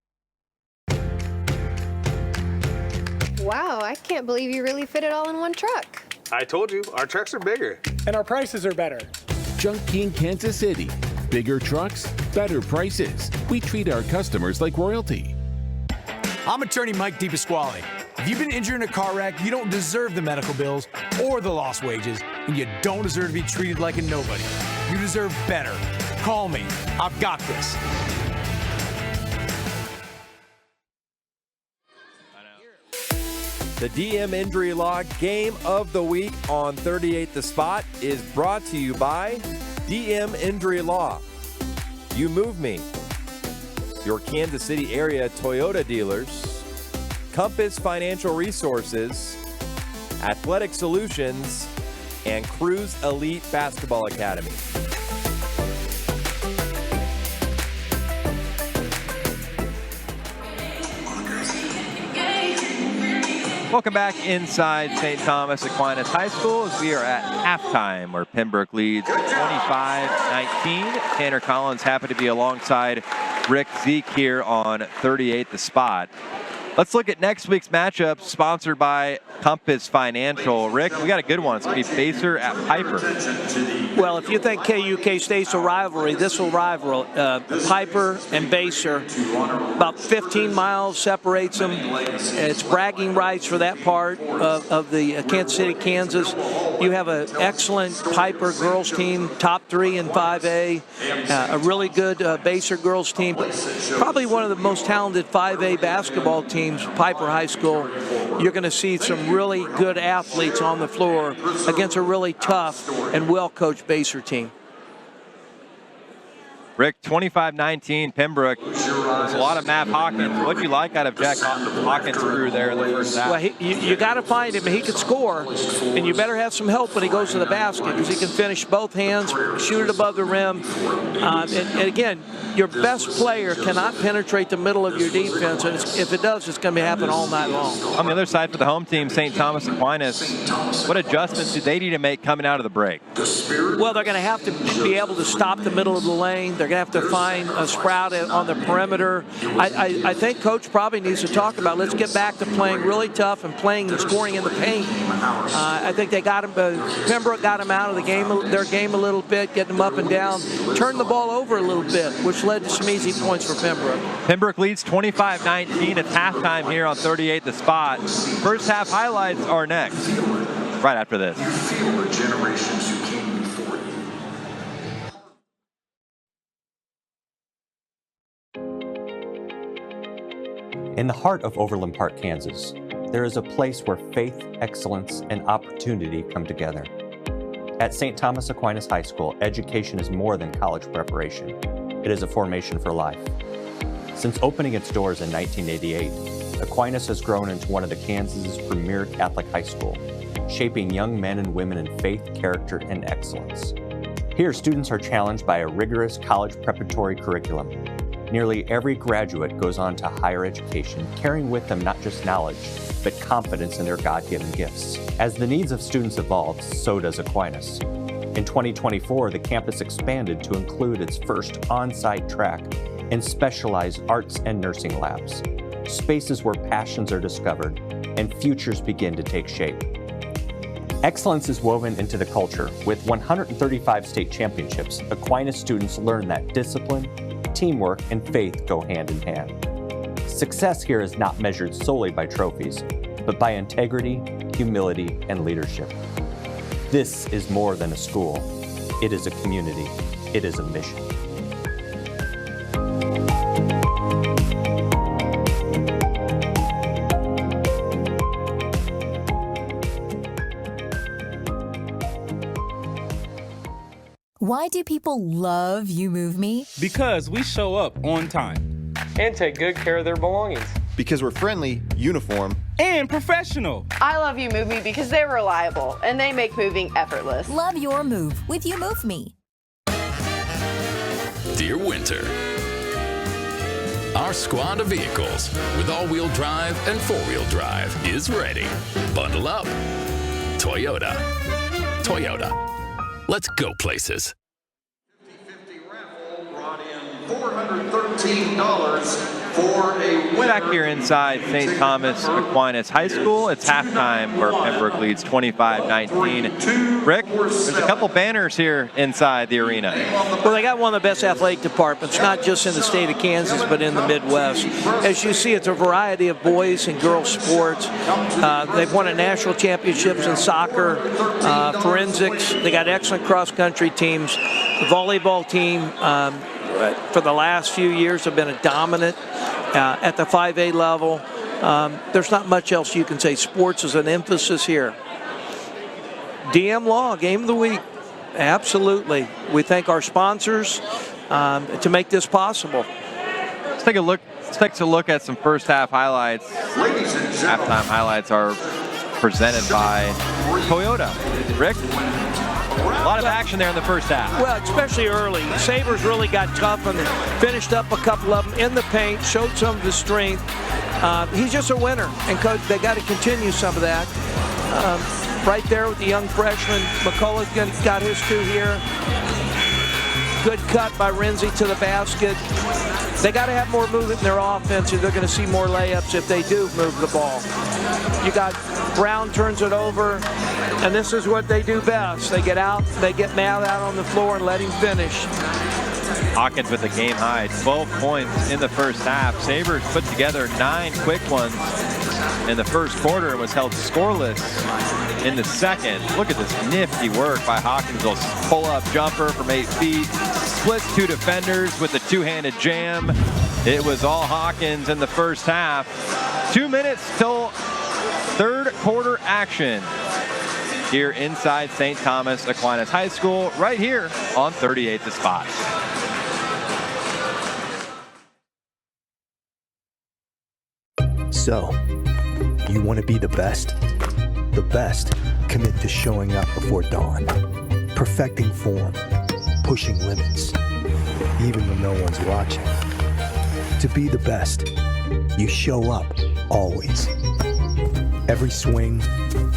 Wow, I can't believe you really fit it all in one truck. I told you, our trucks are bigger. And our prices are better. Junk King, Kansas City. Bigger trucks, better prices. We treat our customers like royalty. I'm attorney Mike DePasquale. If you've been injured in a car wreck, you don't deserve the medical bills or the lost wages, and you don't deserve to be treated like a nobody. You deserve better. Call me. I've got this. The DM Injury Log Game of the Week on 38 The Spot is brought to you by DM Injury Law. You Move Me. Your Kansas City area Toyota dealers. Compass Financial Resources. Athletic Solutions. And Cruise Elite Basketball Academy. Welcome back inside St. Thomas Aquinas High School as we are at halftime where Pembroke leads 25-19. Tanner Collins happy to be alongside Rick Zeke here on 38 The Spot. Let's look at next week's matchup sponsored by Compass Financial. Rick, we got a good one. It's going to be Baser at Piper. Well, if you think KU K-State's a rivalry, this will rival Piper and Baser. About 15 miles separates them. It's bragging rights for that part of the Kansas City, Kansas. You have an excellent Piper girls team, top 3 in 5A. A really good Baser girls team. Probably one of the most talented 5A basketball teams, Piper High School. You're going to see some really good athletes on the floor against a really tough and well-coached Baser team. Rick, 25-19, Pembroke. There's a lot of Matt Hawkins. What do you like out of Jack Hawkins' crew there in the first half? Well, you got to find him. He can score, and you better have some help when he goes to the basket because he can finish both hands, shoot it above the rim. And again, your best player cannot penetrate the middle of your defense, and if it does, it's going to happen all night long. On the other side for the home team, St. Thomas Aquinas, what adjustments do they need to make coming out of the break? Well, they're going to have to be able to stop the middle of the lane. They're going to have to find a Sprout on the perimeter. I think Coach probably needs to talk about let's get back to playing really tough and playing and scoring in the paint. I think they got him. Pembroke got him out of the game, their game a little bit, getting them up and down, turned the ball over a little bit, which led to some easy points for Pembroke. Pembroke leads 25-19 at halftime here on 38 The Spot. First half highlights are next, right after this. In the heart of Overland Park, Kansas, there is a place where faith, excellence, and opportunity come together. At St. Thomas Aquinas High School, education is more than college preparation. It is a formation for life. Since opening its doors in 1988, Aquinas has grown into one of the Kansas's premier Catholic high school, shaping young men and women in faith, character, and excellence. Here, students are challenged by a rigorous college preparatory curriculum. Nearly every graduate goes on to higher education, carrying with them not just knowledge, but confidence in their God-given gifts. As the needs of students evolve, so does Aquinas. In 2024, the campus expanded to include its first on-site track and specialized arts and nursing labs. spaces where passions are discovered, and futures begin to take shape. Excellence is woven into the culture. With 135 state championships, Aquinas students learn that discipline, teamwork, and faith go hand in hand. Success here is not measured solely by trophies, but by integrity, humility, and leadership. This is more than a school. It is a community. It is a mission. Why do people love You Move Me? Because we show up on time. And take good care of their belongings. Because we're friendly, uniform, and professional. I love You Move Me because they're reliable and they make moving effortless. Love your move with You Move Me. Dear Winter, our squad of vehicles with all-wheel drive and four-wheel drive is ready. Bundle up. Toyota. Toyota. Let's go places. $413 for a winner. Back here inside St. Thomas Aquinas High School, it's halftime where Pembroke leads 25-19. Rick, there's a couple banners here inside the arena. Well, they got one of the best athletic departments, not just in the state of Kansas, but in the Midwest. As you see, it's a variety of boys and girls sports. They've won national championships in soccer, forensics. They got excellent cross-country teams. The volleyball team, for the last few years, have been a dominant at the 5A level. There's not much else you can say. Sports is an emphasis here. DM Law, Game of the Week. Absolutely. We thank our sponsors to make this possible. Let's take a look. Let's take a look at some first half highlights. Halftime highlights are presented by Toyota. Rick? A lot of action there in the first half. Well, especially early. Sabres really got tough and finished up a couple of them in the paint, showed some of his strength. He's just a winner, and Coach, they got to continue some of that. Right there with the young freshman, McCullough got his two here. Good cut by Renzi to the basket. They got to have more movement in their offense, or they're going to see more layups if they do move the ball. You got Brown turns it over, and this is what they do best. They get out, they get Matt out on the floor and let him finish. Hawkins with a game high, 12 points in the first half. Sabres put together 9 quick ones in the first quarter and was held scoreless in the second. Look at this nifty work by Hawkins. A pull-up jumper from 8 feet. Splits 2 defenders with a two-handed jam. It was all Hawkins in the first half. 2 minutes till third quarter action here inside St. Thomas Aquinas High School, right here on 38 The Spot. So, you want to be the best? The best commit to showing up before dawn, perfecting form, pushing limits, even when no one's watching. To be the best, you show up always. Every swing,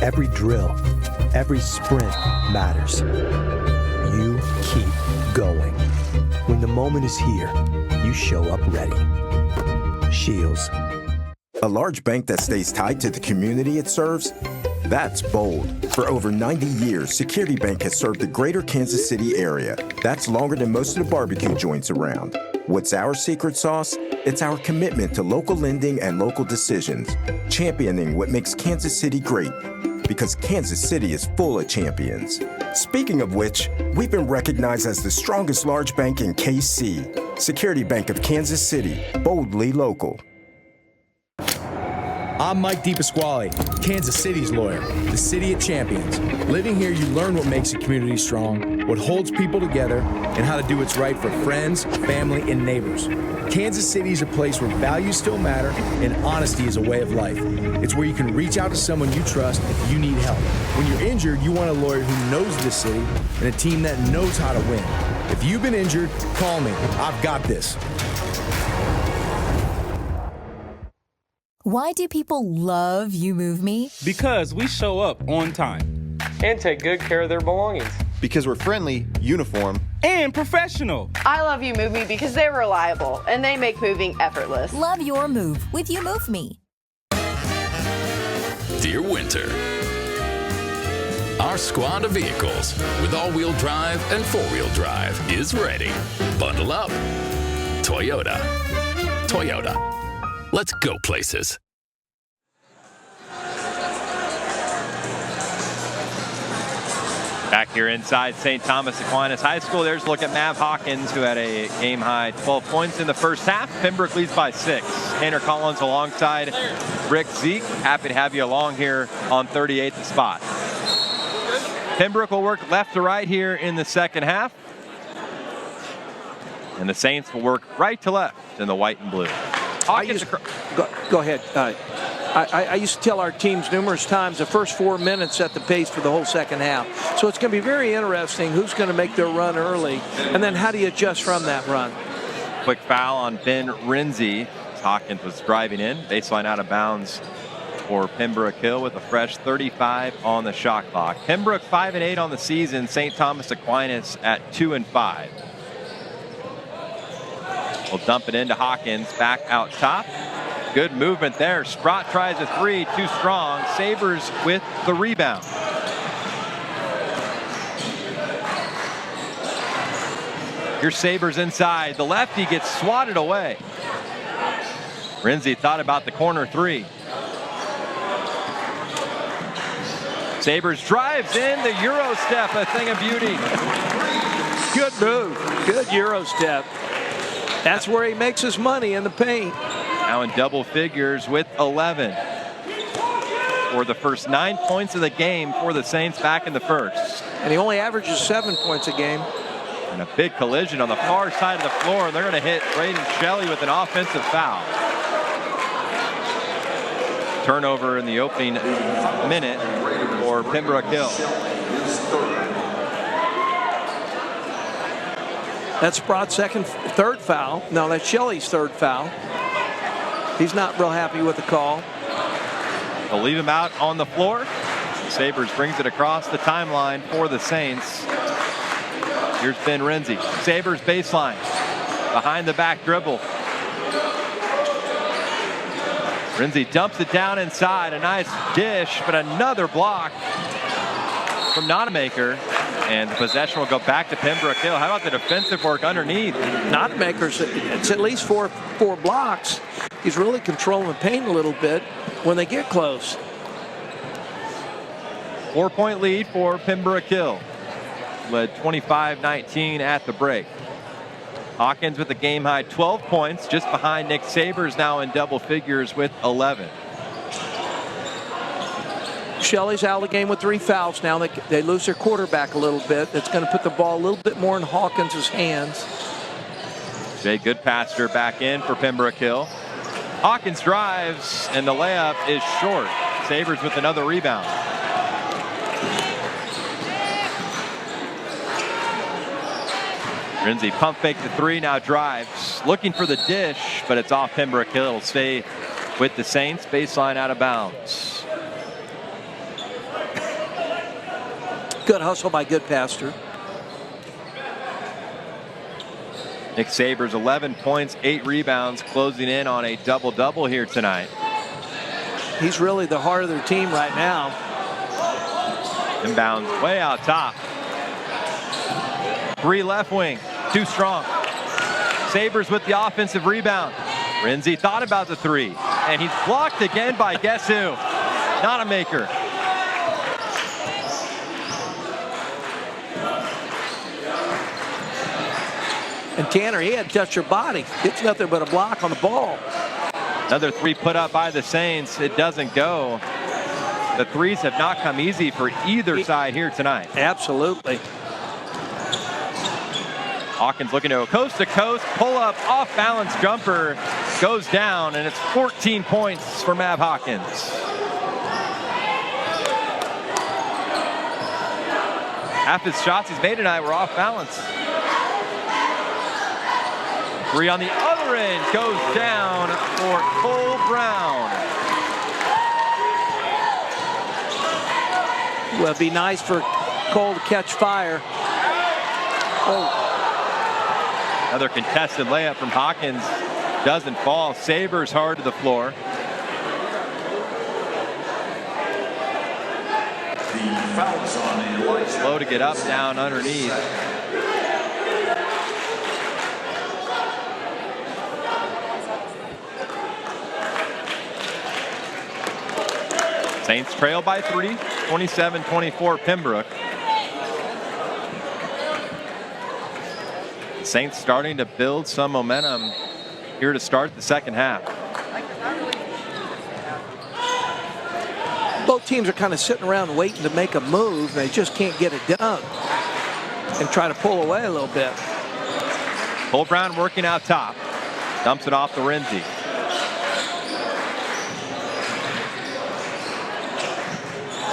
every drill, every sprint matters. You keep going. When the moment is here, you show up ready. Shields. A large bank that stays tied to the community it serves? That's bold. For over 90 years, Security Bank has served the greater Kansas City area. That's longer than most of the barbecue joints around. What's our secret sauce? It's our commitment to local lending and local decisions, championing what makes Kansas City great. Because Kansas City is full of champions. Speaking of which, we've been recognized as the strongest large bank in KC. Security Bank of Kansas City, boldly local. I'm Mike DePasquale, Kansas City's lawyer, the city of champions. Living here, you learn what makes a community strong, what holds people together, and how to do what's right for friends, family, and neighbors. Kansas City is a place where values still matter and honesty is a way of life. It's where you can reach out to someone you trust if you need help. When you're injured, you want a lawyer who knows the city and a team that knows how to win. If you've been injured, call me. I've got this. Why do people love You Move Me? Because we show up on time. And take good care of their belongings. Because we're friendly, uniform, and professional. I love You Move Me because they're reliable and they make moving effortless. Love your move with You Move Me. Dear Winter, our squad of vehicles with all-wheel drive and four-wheel drive is ready. Bundle up. Toyota. Let's go places. Back here inside St. Thomas Aquinas High School, there's a look at Mav Hawkins, who had a game-high 12 points in the first half. Pembroke leads by 6. Tanner Collins alongside Rick Zeke. Happy to have you along here on 38th the spot. Pembroke will work left to right here in the second half. And the Saints will work right to left in the white and blue. Go ahead. I used to tell our teams numerous times the first 4 minutes set the pace for the whole second half. So it's going to be very interesting who's going to make their run early, and then how do you adjust from that run. Quick foul on Ben Renzi. Hawkins was driving in. Baseline out of bounds for Pembroke Hill with a fresh 35 on the shot clock. Pembroke 5-8 on the season. St. Thomas Aquinas at 2-5. We'll dump it into Hawkins, back out top. Good movement there. Sprott tries a three, too strong. Sabres with the rebound. Here's Sabres inside. The lefty gets swatted away. Renzi thought about the corner three. Sabres drives in the Euro step, a thing of beauty. Good move. Good Euro step. That's where he makes his money, in the paint. Now in double figures with 11. For the first 9 points of the game for the Saints back in the first. And he only averages 7 points a game. And a big collision on the far side of the floor. They're going to hit Braden Shelley with an offensive foul. Turnover in the opening minute for Pembroke Hill. That's Sprott's third foul. No, that's Shelley's third foul. He's not real happy with the call. They'll leave him out on the floor. Sabres brings it across the timeline for the Saints. Here's Ben Renzi. Sabres baseline. Behind the back dribble. Renzi dumps it down inside. A nice dish, but another block from Nonamaker. And the possession will go back to Pembroke Hill. How about the defensive work underneath? Nonamaker's, it's at least four blocks. He's really controlling the paint a little bit when they get close. 4-point lead for Pembroke Hill. Led 25-19 at the break. Hawkins with a game-high 12 points, just behind Nick Sabres, now in double figures with 11. Shelley's out of the game with 3 fouls now. They lose their quarterback a little bit. That's going to put the ball a little bit more in Hawkins' hands. Jay Goodpaster back in for Pembroke Hill. Hawkins drives, and the layup is short. Sabres with another rebound. Renzi pump fake the three, now drives. Looking for the dish, but it's off Pembroke Hill. It'll stay with the Saints. Baseline out of bounds. Good hustle by Goodpaster. Nick Sabres 11 points, 8 rebounds, closing in on a double-double here tonight. He's really the heart of their team right now. Inbounds way out top. 3 left wing, too strong. Sabres with the offensive rebound. Renzi thought about the 3, and he's blocked again by guess who? Nonamaker. And Tanner, he had to touch your body. It's nothing but a block on the ball. Another 3 put up by the Saints. It doesn't go. The threes have not come easy for either side here tonight. Absolutely. Hawkins looking to go coast-to-coast, pull-up, off-balance jumper, goes down, and it's 14 points for Mav Hawkins. Half his shots he's made tonight were off-balance. 3 on the other end goes down for Cole Brown. Well, it'd be nice for coal to catch fire. Oh. Another contested layup from Hawkins. Doesn't fall. Sabers hard to the floor. Slow to get up, down, underneath. Saints trail by 3, 27-24 Pembroke. Saints starting to build some momentum here to start the second half. Both teams are kind of sitting around waiting to make a move. They just can't get it done and try to pull away a little bit. Cole Brown working out top. Dumps it off to Renzi.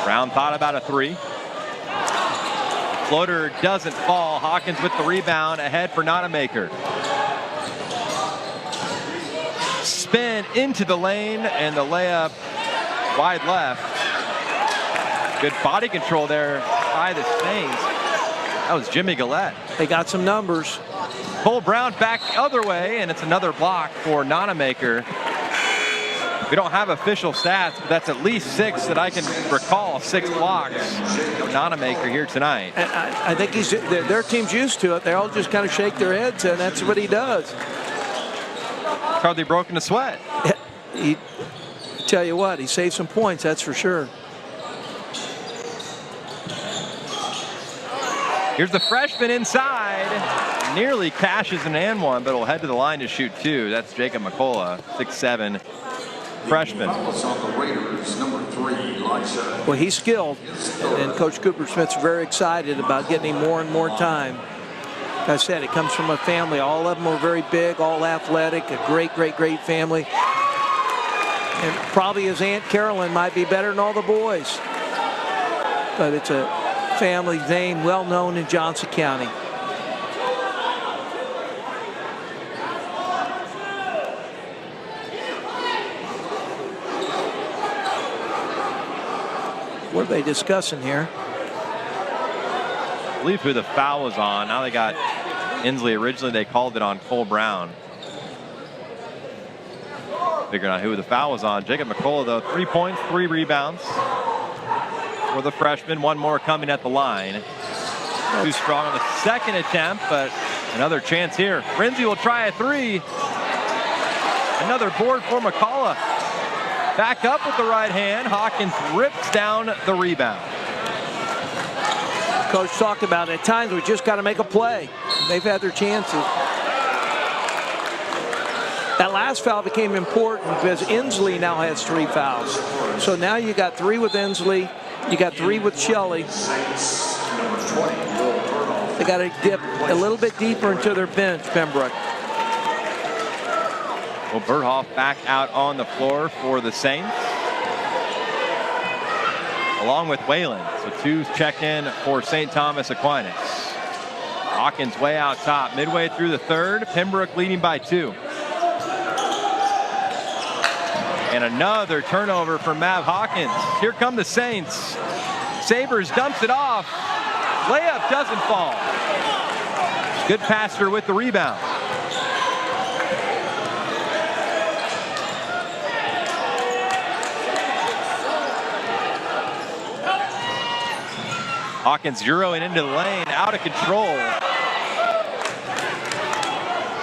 Brown thought about a 3. Floater doesn't fall. Hawkins with the rebound, ahead for Nonamaker. Spin into the lane, and the layup wide left. Good body control there by the Saints. That was Jimmy Gillette. They got some numbers. Cole Brown back the other way, and it's another block for Nonamaker. We don't have official stats, but that's at least 6 that I can recall. 6 blocks for Nonamaker here tonight. I think their team's used to it. They all just kind of shake their heads, and that's what he does. Hardly broken a sweat. He, tell you what, he saved some points, that's for sure. Here's the freshman inside. Nearly cashes an and one, but will head to the line to shoot 2. That's Jacob McCullough, 6'7". Freshman. Well, he's skilled, and Coach Cooper Smith's very excited about getting him more and more time. Like I said, it comes from a family. All of them are very big, all athletic, a great, great, great family. And probably his Aunt Carolyn might be better than all the boys. But it's a family name well known in Johnson County. What are they discussing here? I believe who the foul was on. Now they got Inslee. Originally they called it on Cole Brown. Figuring out who the foul was on. Jacob McCullough, though, 3 points, 3 rebounds for the freshman. One more coming at the line. Too strong on the second attempt, but another chance here. Renzi will try a 3. Another board for McCullough. Back up with the right hand. Hawkins rips down the rebound. Coach talked about it. At times we just got to make a play. They've had their chances. That last foul became important because Inslee now has 3 fouls. So now you got 3 with Inslee. You got 3 with Shelley. They got to dip a little bit deeper into their bench, Pembroke. Well, Berthoff back out on the floor for the Saints, along with Whalen. So 2 check in for St. Thomas Aquinas. Hawkins way out top, midway through the third. Pembroke leading by 2. And another turnover for Mav Hawkins. Here come the Saints. Sabers dumps it off. Layup doesn't fall. Good passer with the rebound. Hawkins Euroing into the lane, out of control.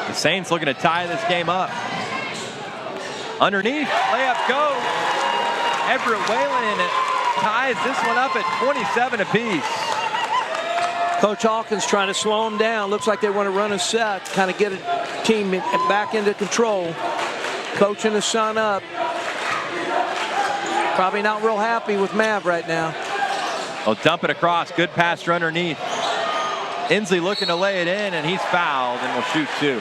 The Saints looking to tie this game up. Underneath, layup goes. Everett Whalen ties this one up at 27 apiece. Coach Hawkins trying to slow them down. Looks like they want to run a set, kind of get a team back into control. Coaching the son up. Probably not real happy with Mav right now. They'll dump it across. Good pass underneath. Inslee looking to lay it in, and he's fouled and will shoot 2.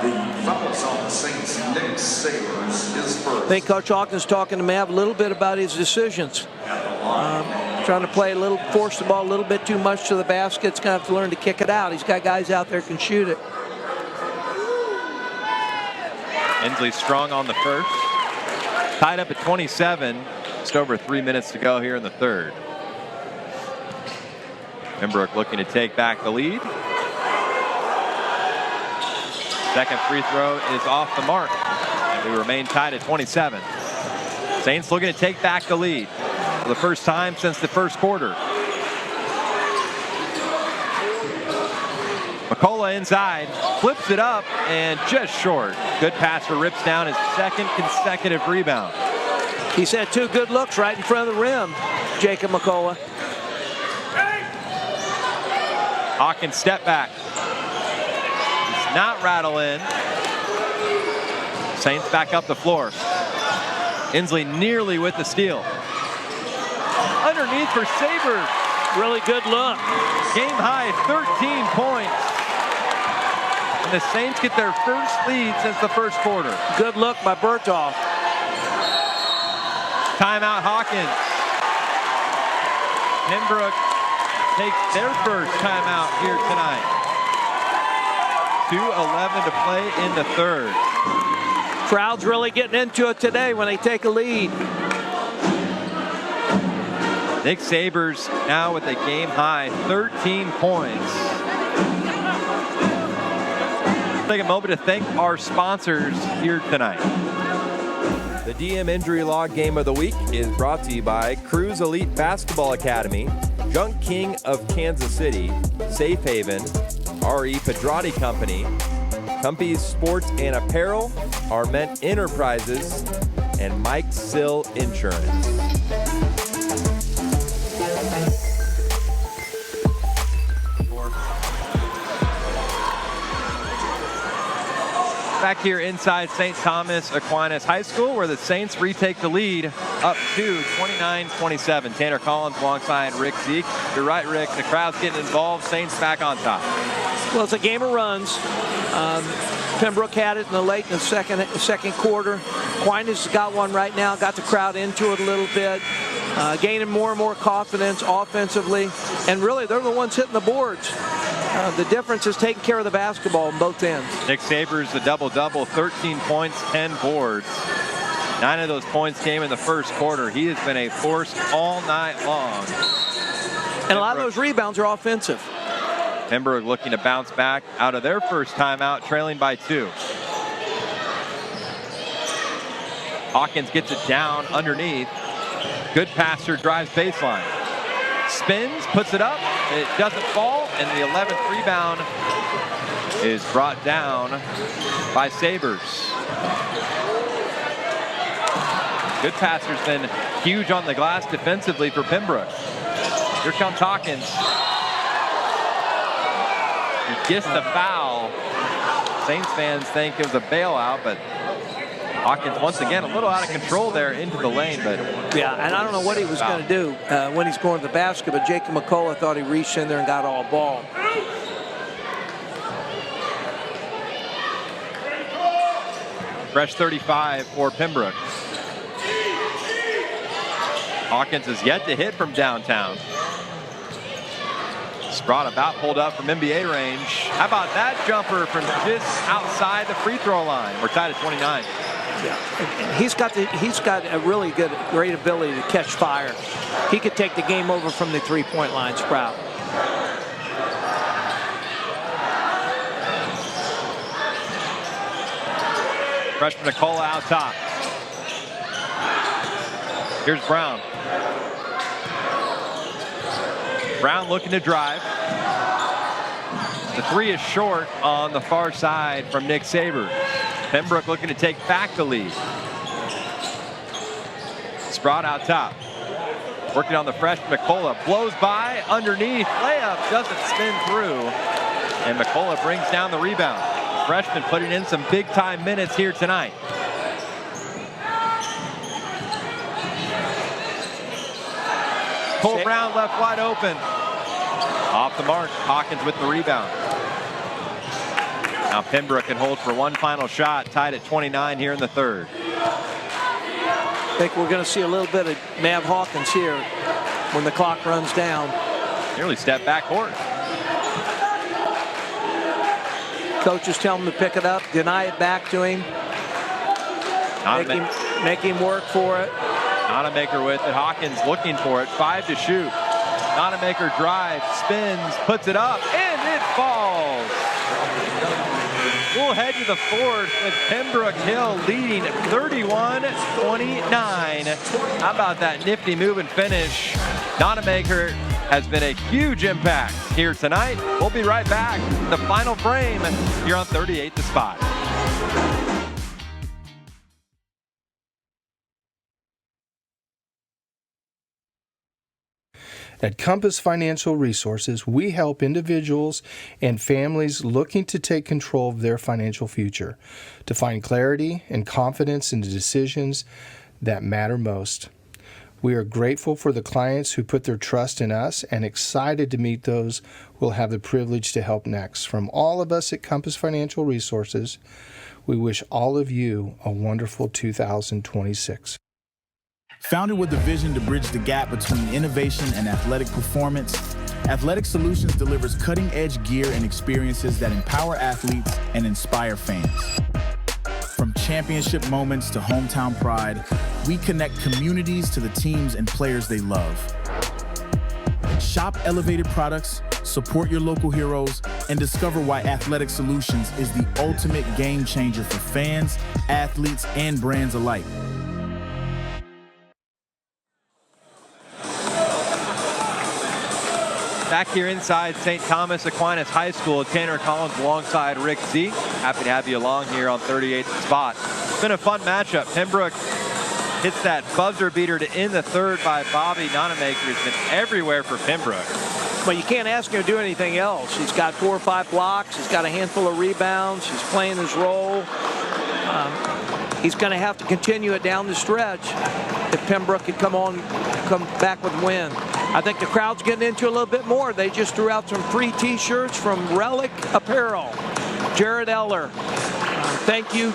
The fouls on the Saints. Nick Sabers is first. I think Coach Hawkins talking to Mav a little bit about his decisions. Trying to play a little, force the ball a little bit too much to the basket. He's going to have to learn to kick it out. He's got guys out there who can shoot it. Inslee strong on the first. Tied up at 27. Just over 3 minutes to go here in the third. Pembroke looking to take back the lead. Second free throw is off the mark. And we remain tied at 27. Saints looking to take back the lead for the first time since the first quarter. McCullough inside, flips it up, and just short. Good passer rips down his second consecutive rebound. He's had 2 good looks right in front of the rim, Jacob McCullough. Hawkins step back. Does not rattle in. Saints back up the floor. Inslee nearly with the steal. Underneath for Sabers. Really good look. Game high 13 points. And the Saints get their first lead since the first quarter. Good look by Berthoff. Timeout Hawkins. Pembroke takes their first timeout here tonight. 2:11 to play in the third. Crowd's really getting into it today when they take a lead. Nick Sabers now with a game high 13 points. Take a moment to thank our sponsors here tonight. The DM Injury Log Game of the Week is brought to you by Cruz Elite Basketball Academy, Junk King of Kansas City, Safe Haven, R.E. Pedrati Company, Cumpy's Sports and Apparel, Arment Enterprises, and Mike Sill Insurance. Back here inside St. Thomas Aquinas High School, where the Saints retake the lead up to 29-27. Tanner Collins alongside Rick Zeke. You're right, Rick. The crowd's getting involved. Saints back on top. Well, it's a game of runs. Pembroke had it in the second quarter. Aquinas has got one right now. Got the crowd into it a little bit. Gaining more and more confidence offensively. And really, they're the ones hitting the boards. The difference is taking care of the basketball on both ends. Nick Sabers, the double-double, 13 points, 10 boards. 9 of those points came in the first quarter. He has been a force all night long. And a lot of those rebounds are offensive. Pembroke looking to bounce back out of their first timeout, trailing by 2. Hawkins gets it down underneath. Good passer, drives baseline. Spins, puts it up. It doesn't fall, and the 11th rebound is brought down by Sabers. Good passer's been huge on the glass defensively for Pembroke. Here comes Hawkins. He gets the foul. Saints fans think it was a bailout, but Hawkins once again a little out of control there into the lane, but yeah, and I don't know what he was going to do when he's going to the basket, but Jacob McCullough thought he reached in there and got all ball. Fresh 35 for Pembroke. Hawkins has yet to hit from downtown. Sprott about pulled up from NBA range. How about that jumper from just outside the free throw line? We're tied at 29. Yeah, he's got a really great ability to catch fire. He could take the game over from the three-point line, Sprout. Freshman Nicola out top. Here's Brown. Brown looking to drive. The three is short on the far side from Nick Sabers. Pembroke looking to take back the lead. Sprott out top. Working on the freshman McCullough. Blows by underneath. Layup doesn't spin through. And McCullough brings down the rebound. The freshman putting in some big time minutes here tonight. Cole Brown left wide open. Off the mark. Hawkins with the rebound. Now Pembroke can hold for one final shot, tied at 29 here in the third. I think we're going to see a little bit of Mav Hawkins here when the clock runs down. Nearly step back court. Coaches tell him to pick it up, deny it back to him. Make him work for it. Nonamaker with it. Hawkins looking for it. 5 to shoot. Nonamaker drives, spins, puts it up, and it falls. We'll head to the fourth with Pembroke Hill leading 31-29. How about that nifty move and finish? Nonamaker has been a huge impact here tonight. We'll be right back. The final frame here on 38 The Spot. At Compass Financial Resources, we help individuals and families looking to take control of their financial future, to find clarity and confidence in the decisions that matter most. We are grateful for the clients who put their trust in us and excited to meet those we'll have the privilege to help next. From all of us at Compass Financial Resources, we wish all of you a wonderful 2026. Founded with a vision to bridge the gap between innovation and athletic performance, Athletic Solutions delivers cutting-edge gear and experiences that empower athletes and inspire fans. From championship moments to hometown pride, we connect communities to the teams and players they love. Shop elevated products, support your local heroes, and discover why Athletic Solutions is the ultimate game changer for fans, athletes, and brands alike. Back here inside St. Thomas Aquinas High School, Tanner Collins alongside Rick Z. Happy to have you along here on 38th Spot. It's been a fun matchup. Pembroke hits that buzzer beater to end the third by Bobby Nonamaker. Has been everywhere for Pembroke. Well, you can't ask him to do anything else. He's got 4 or 5 blocks. He's got a handful of rebounds. He's playing his role. He's going to have to continue it down the stretch if Pembroke can come back with a win. I think the crowd's getting into a little bit more. They just threw out some free T-shirts from Relic Apparel. Jared Eller. Thank you,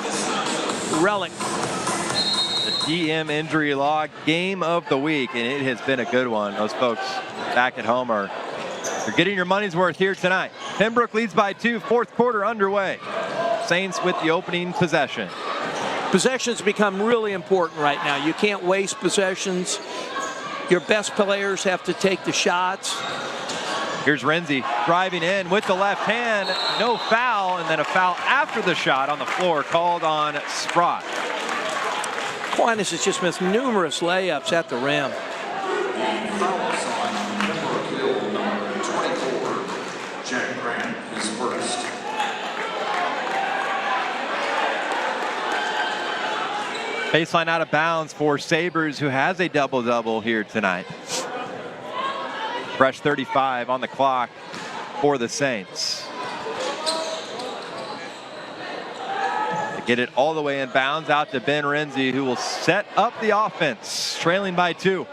Relic. The DM injury log game of the week, and it has been a good one. Those folks back at home are getting your money's worth here tonight. Pembroke leads by 2, fourth quarter underway. Saints with the opening possession. Possessions become really important right now. You can't waste possessions. Your best players have to take the shots. Here's Renzi driving in with the left hand. No foul, and then a foul after the shot on the floor called on Sprott. Aquinas has just missed numerous layups at the rim. Fouls on Pembroke Hill, number 24. Jack Grant is first. Baseline out of bounds for Sabres, who has a double-double here tonight. Fresh 35 on the clock for the Saints. To get it all the way in bounds out to Ben Renzi, who will set up the offense, trailing by 2.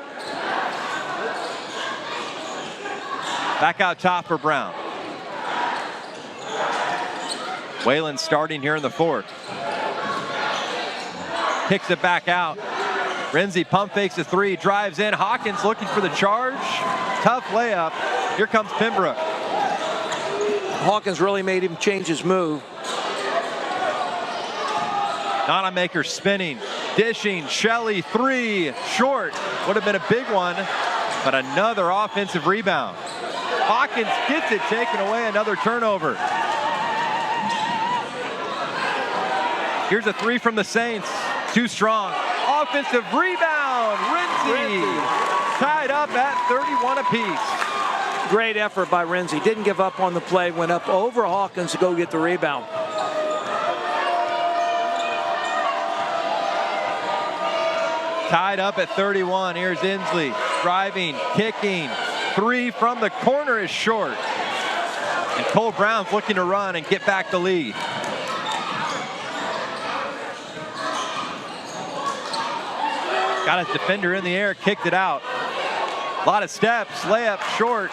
Back out top for Brown. Whalen starting here in the fourth. Kicks it back out. Renzi pump fakes a 3, drives in. Hawkins looking for the charge. Tough layup. Here comes Pembroke. Hawkins really made him change his move. Nonamaker spinning, dishing. Shelley 3, short. Would have been a big one, but another offensive rebound. Hawkins gets it taken away, another turnover. Here's a 3 from the Saints. Too strong. Offensive rebound. Renzi tied up at 31 apiece. Great effort by Renzi. Didn't give up on the play. Went up over Hawkins to go get the rebound. Tied up at 31. Here's Inslee. Driving, kicking. 3 from the corner is short. And Cole Brown's looking to run and get back the lead. Got his defender in the air, kicked it out. A lot of steps, layup short.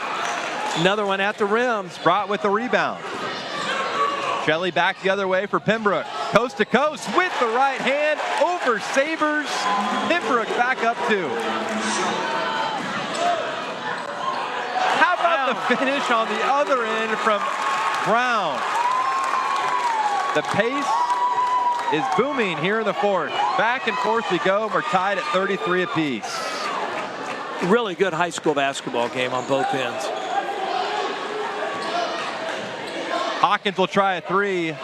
Another one at the rim. Sprott with the rebound. Shelley back the other way for Pembroke. Coast to coast with the right hand over Sabres. Pembroke back up 2. How about the finish on the other end from Brown? The pace is booming here in the fourth. Back and forth we go. We're tied at 33 apiece. Really good high school basketball game on both ends. Hawkins will try a three.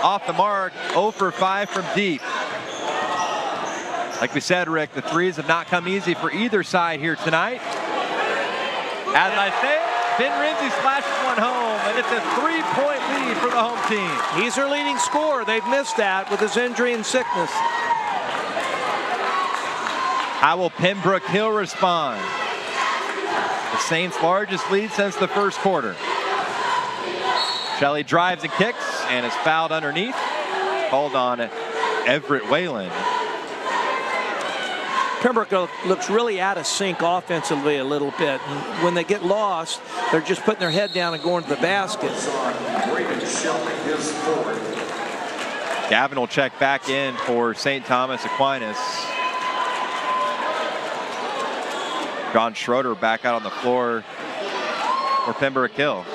Off the mark, 0 for 5 from deep. Like we said, Rick, the threes have not come easy for either side here tonight. As I say, Ben Renzi slashes one home, and it's a 3-point lead for the home team. He's their leading scorer. They've missed that with his injury and sickness. How will Pembroke Hill respond? The Saints' largest lead since the first quarter. Shelley drives and kicks and is fouled underneath. Called on Everett Whalen. Pembroke looks really out of sync offensively a little bit. And when they get lost, they're just putting their head down and going to the basket. Gavin will check back in for St. Thomas Aquinas. John Schroeder back out on the floor for Pembroke Hill.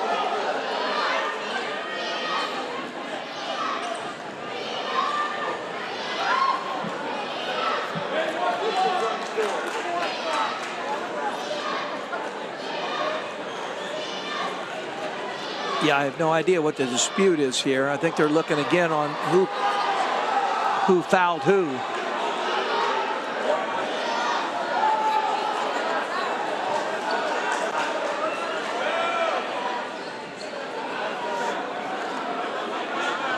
Yeah, I have no idea what the dispute is here. I think they're looking again on who fouled who.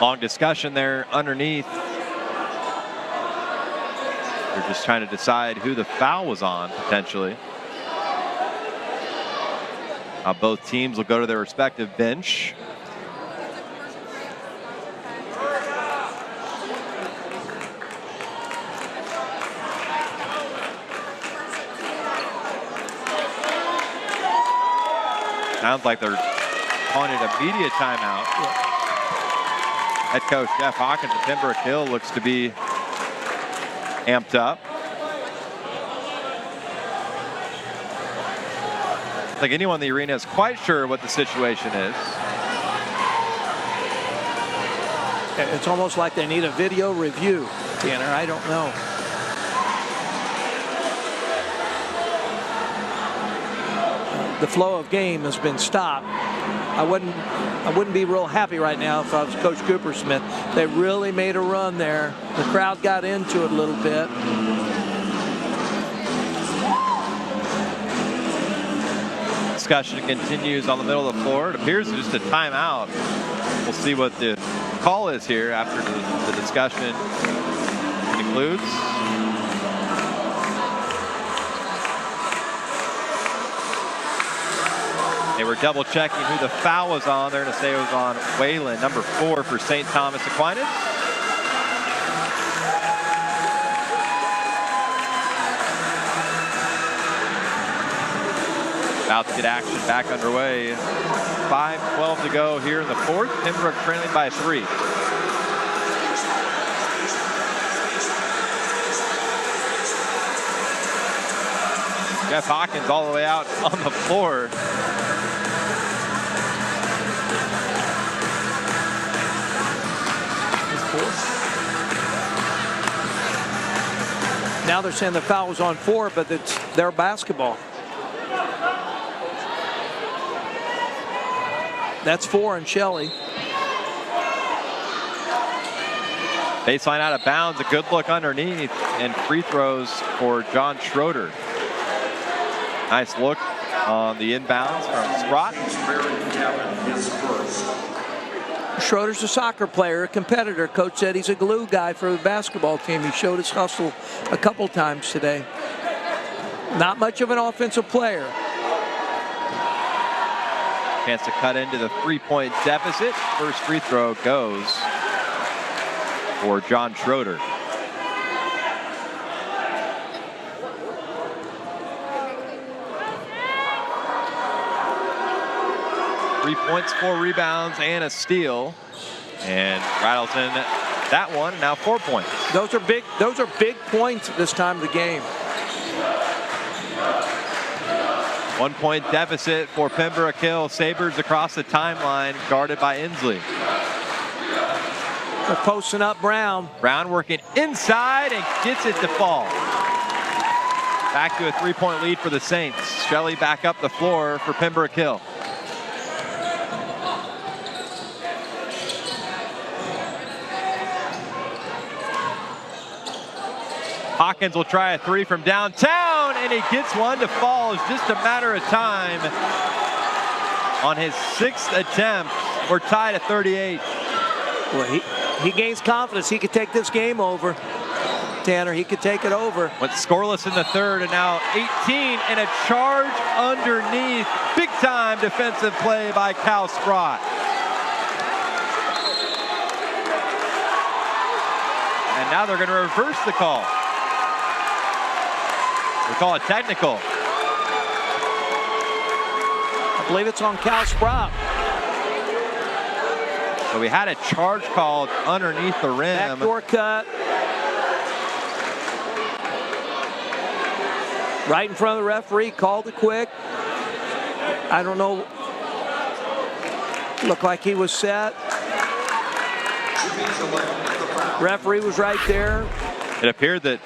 Long discussion there underneath. They're just trying to decide who the foul was on, potentially. Both teams will go to their respective bench. Sounds like they're calling it a media timeout. Head coach Jeff Hawkins at Pembroke Hill looks to be amped up. I think anyone in the arena is quite sure what the situation is. It's almost like they need a video review, Tanner. I don't know. The flow of game has been stopped. I wouldn't be real happy right now if I was Coach Coopersmith. They really made a run there. The crowd got into it a little bit. Discussion continues on the middle of the floor. It appears just a timeout. We'll see what the call is here after the discussion concludes. They were double checking who the foul was on. They're going to say it was on Whalen, number 4 for St. Thomas Aquinas. About to get action back underway. 5:12 to go here in the fourth. Pembroke trailing by 3. Jeff Hawkins all the way out on the floor. Now they're saying the foul was on 4, but it's their basketball. That's 4 on Shelley. Baseline out of bounds, a good look underneath, and free throws for John Schroeder. Nice look on the inbounds from Sprott. Schroeder's a soccer player, a competitor. Coach said he's a glue guy for the basketball team. He showed his hustle a couple times today. Not much of an offensive player. Chance to cut into the 3-point deficit. First free throw goes for John Schroeder. Three points, 4 rebounds, and a steal. And rattles in that one. Now 4 points. Those are big points at this time of the game. 1-point deficit for Pembroke Hill. Sabres across the timeline, guarded by Inslee. They're posting up Brown. Brown working inside and gets it to fall. Back to a 3-point lead for the Saints. Shelley back up the floor for Pembroke Hill. Hawkins will try a 3 from downtown, and he gets one to fall. It's just a matter of time. On his 6th attempt, we're tied at 38. Well, he gains confidence. He could take this game over. Tanner, he could take it over. Went scoreless in the 3rd, and now 18, and a charge underneath. Big time defensive play by Cal Sprott. And now they're going to reverse the call. We call it technical. I believe it's on Cal Sprott. So we had a charge called underneath the rim. Backdoor cut. Right in front of the referee, called it quick. I don't know. Looked like he was set. Referee was right there. It appeared that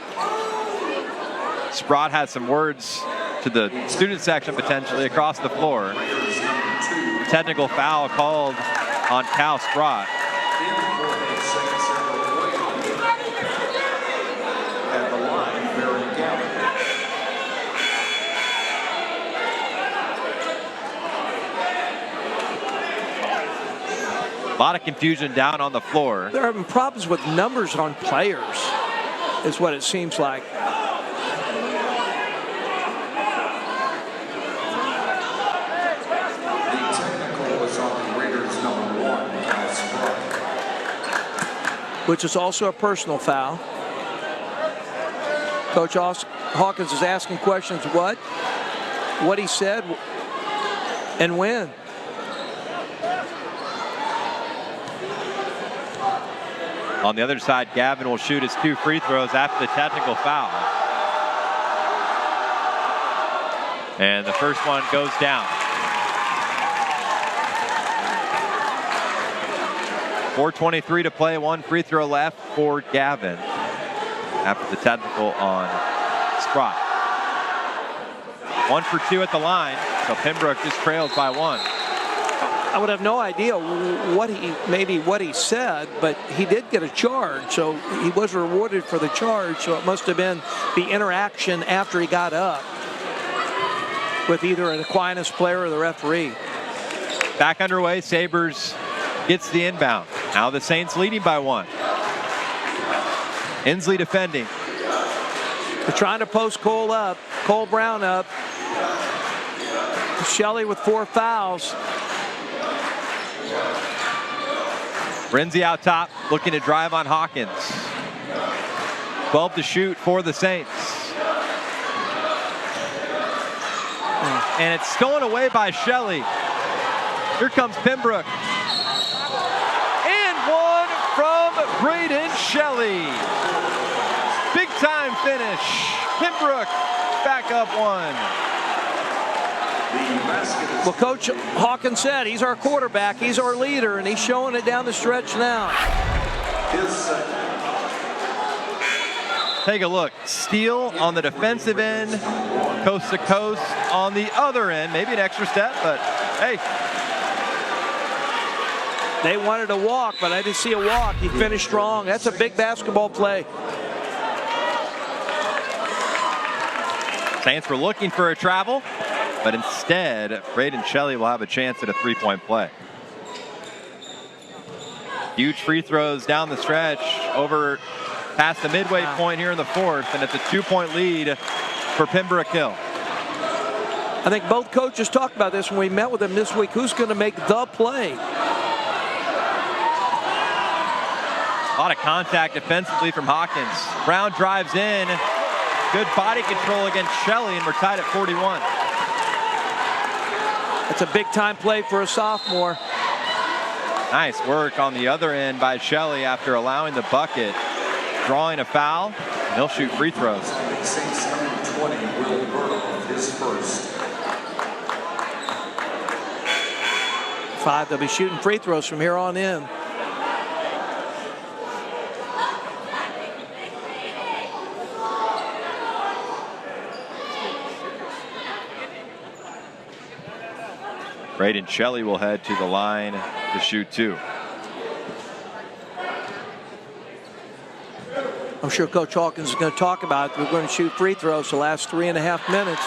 Sprott had some words to the student section potentially across the floor. Technical foul called on Cal Sprott. And the line, very Gavin. A lot of confusion down on the floor. They're having problems with numbers on players, is what it seems like. Which is also a personal foul. Coach Hawkins is asking questions, what he said, and when. On the other side, Gavin will shoot his 2 free throws after the technical foul. And the first one goes down. 4:23 to play, 1 free throw left for Gavin after the technical on Sprott. 1 for 2 at the line, so Pembroke just trails by 1. I would have no idea what he said, but he did get a charge, so he was rewarded for the charge, so it must have been the interaction after he got up with either an Aquinas player or the referee. Back underway, Sabres gets the inbound. Now the Saints leading by 1. Inslee defending. They're trying to post Cole Brown up. Shelley with 4 fouls. Renzi out top, looking to drive on Hawkins. 12 to shoot for the Saints. And it's stolen away by Shelley. Here comes Pembroke. And one from Braden Shelley. Big time finish. Pembroke back up 1. Well, Coach Hawkins said he's our quarterback, he's our leader, and he's showing it down the stretch now. Take a look. Steele on the defensive end, coast to coast on the other end. Maybe an extra step, but hey. They wanted a walk, but I didn't see a walk. He finished strong. That's a big basketball play. Saints were looking for a travel, but instead, Braden Shelley will have a chance at a 3-point play. Huge free throws down the stretch over past the midway point here in the 4th, and it's a 2-point lead for Pembroke Hill. I think both coaches talked about this when we met with them this week. Who's going to make the play? A lot of contact defensively from Hawkins. Brown drives in. Good body control against Shelley, and we're tied at 41. That's a big-time play for a sophomore. Nice work on the other end by Shelley after allowing the bucket. Drawing a foul, and he'll shoot free throws. Saints number 20 will burn his first. 5, they'll be shooting free throws from here on in. Braden Shelley will head to the line to shoot 2. I'm sure Coach Hawkins is going to talk about it. We're going to shoot free throws the last 3.5 minutes.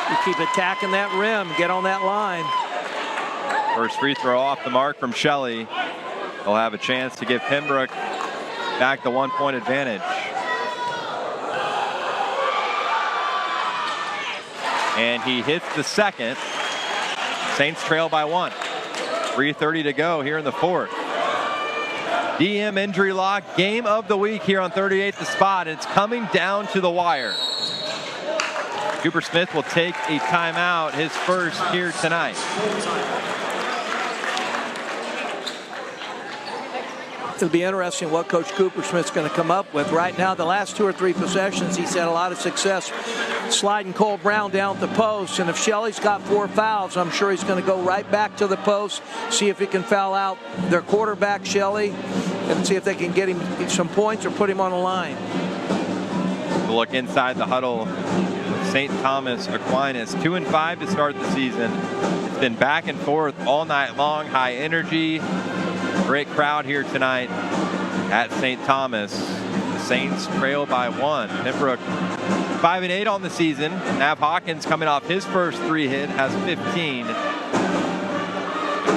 You keep attacking that rim, get on that line. First free throw off the mark from Shelley. They'll have a chance to give Pembroke back the 1-point advantage. And he hits the second. Saints trail by 1. 3:30 to go here in the 4th. DM Injury Law game of the week here on 38 The Spot. It's coming down to the wire. Cooper Smith will take a timeout, his first here tonight. It'll be interesting what Coach Cooper Smith's going to come up with. Right now, the last 2 or 3 possessions, he's had a lot of success sliding Cole Brown down at the post. And if Shelley's got 4 fouls, I'm sure he's going to go right back to the post, see if he can foul out their quarterback, Shelley, and see if they can get him some points or put him on the line. We'll look inside the huddle. St. Thomas Aquinas 2-5 to start the season. It's been back and forth all night long, high energy. Great crowd here tonight at St. Thomas. The Saints trail by 1. Pembroke 5-8 on the season. Nav Hawkins coming off his first 3 hit has 15.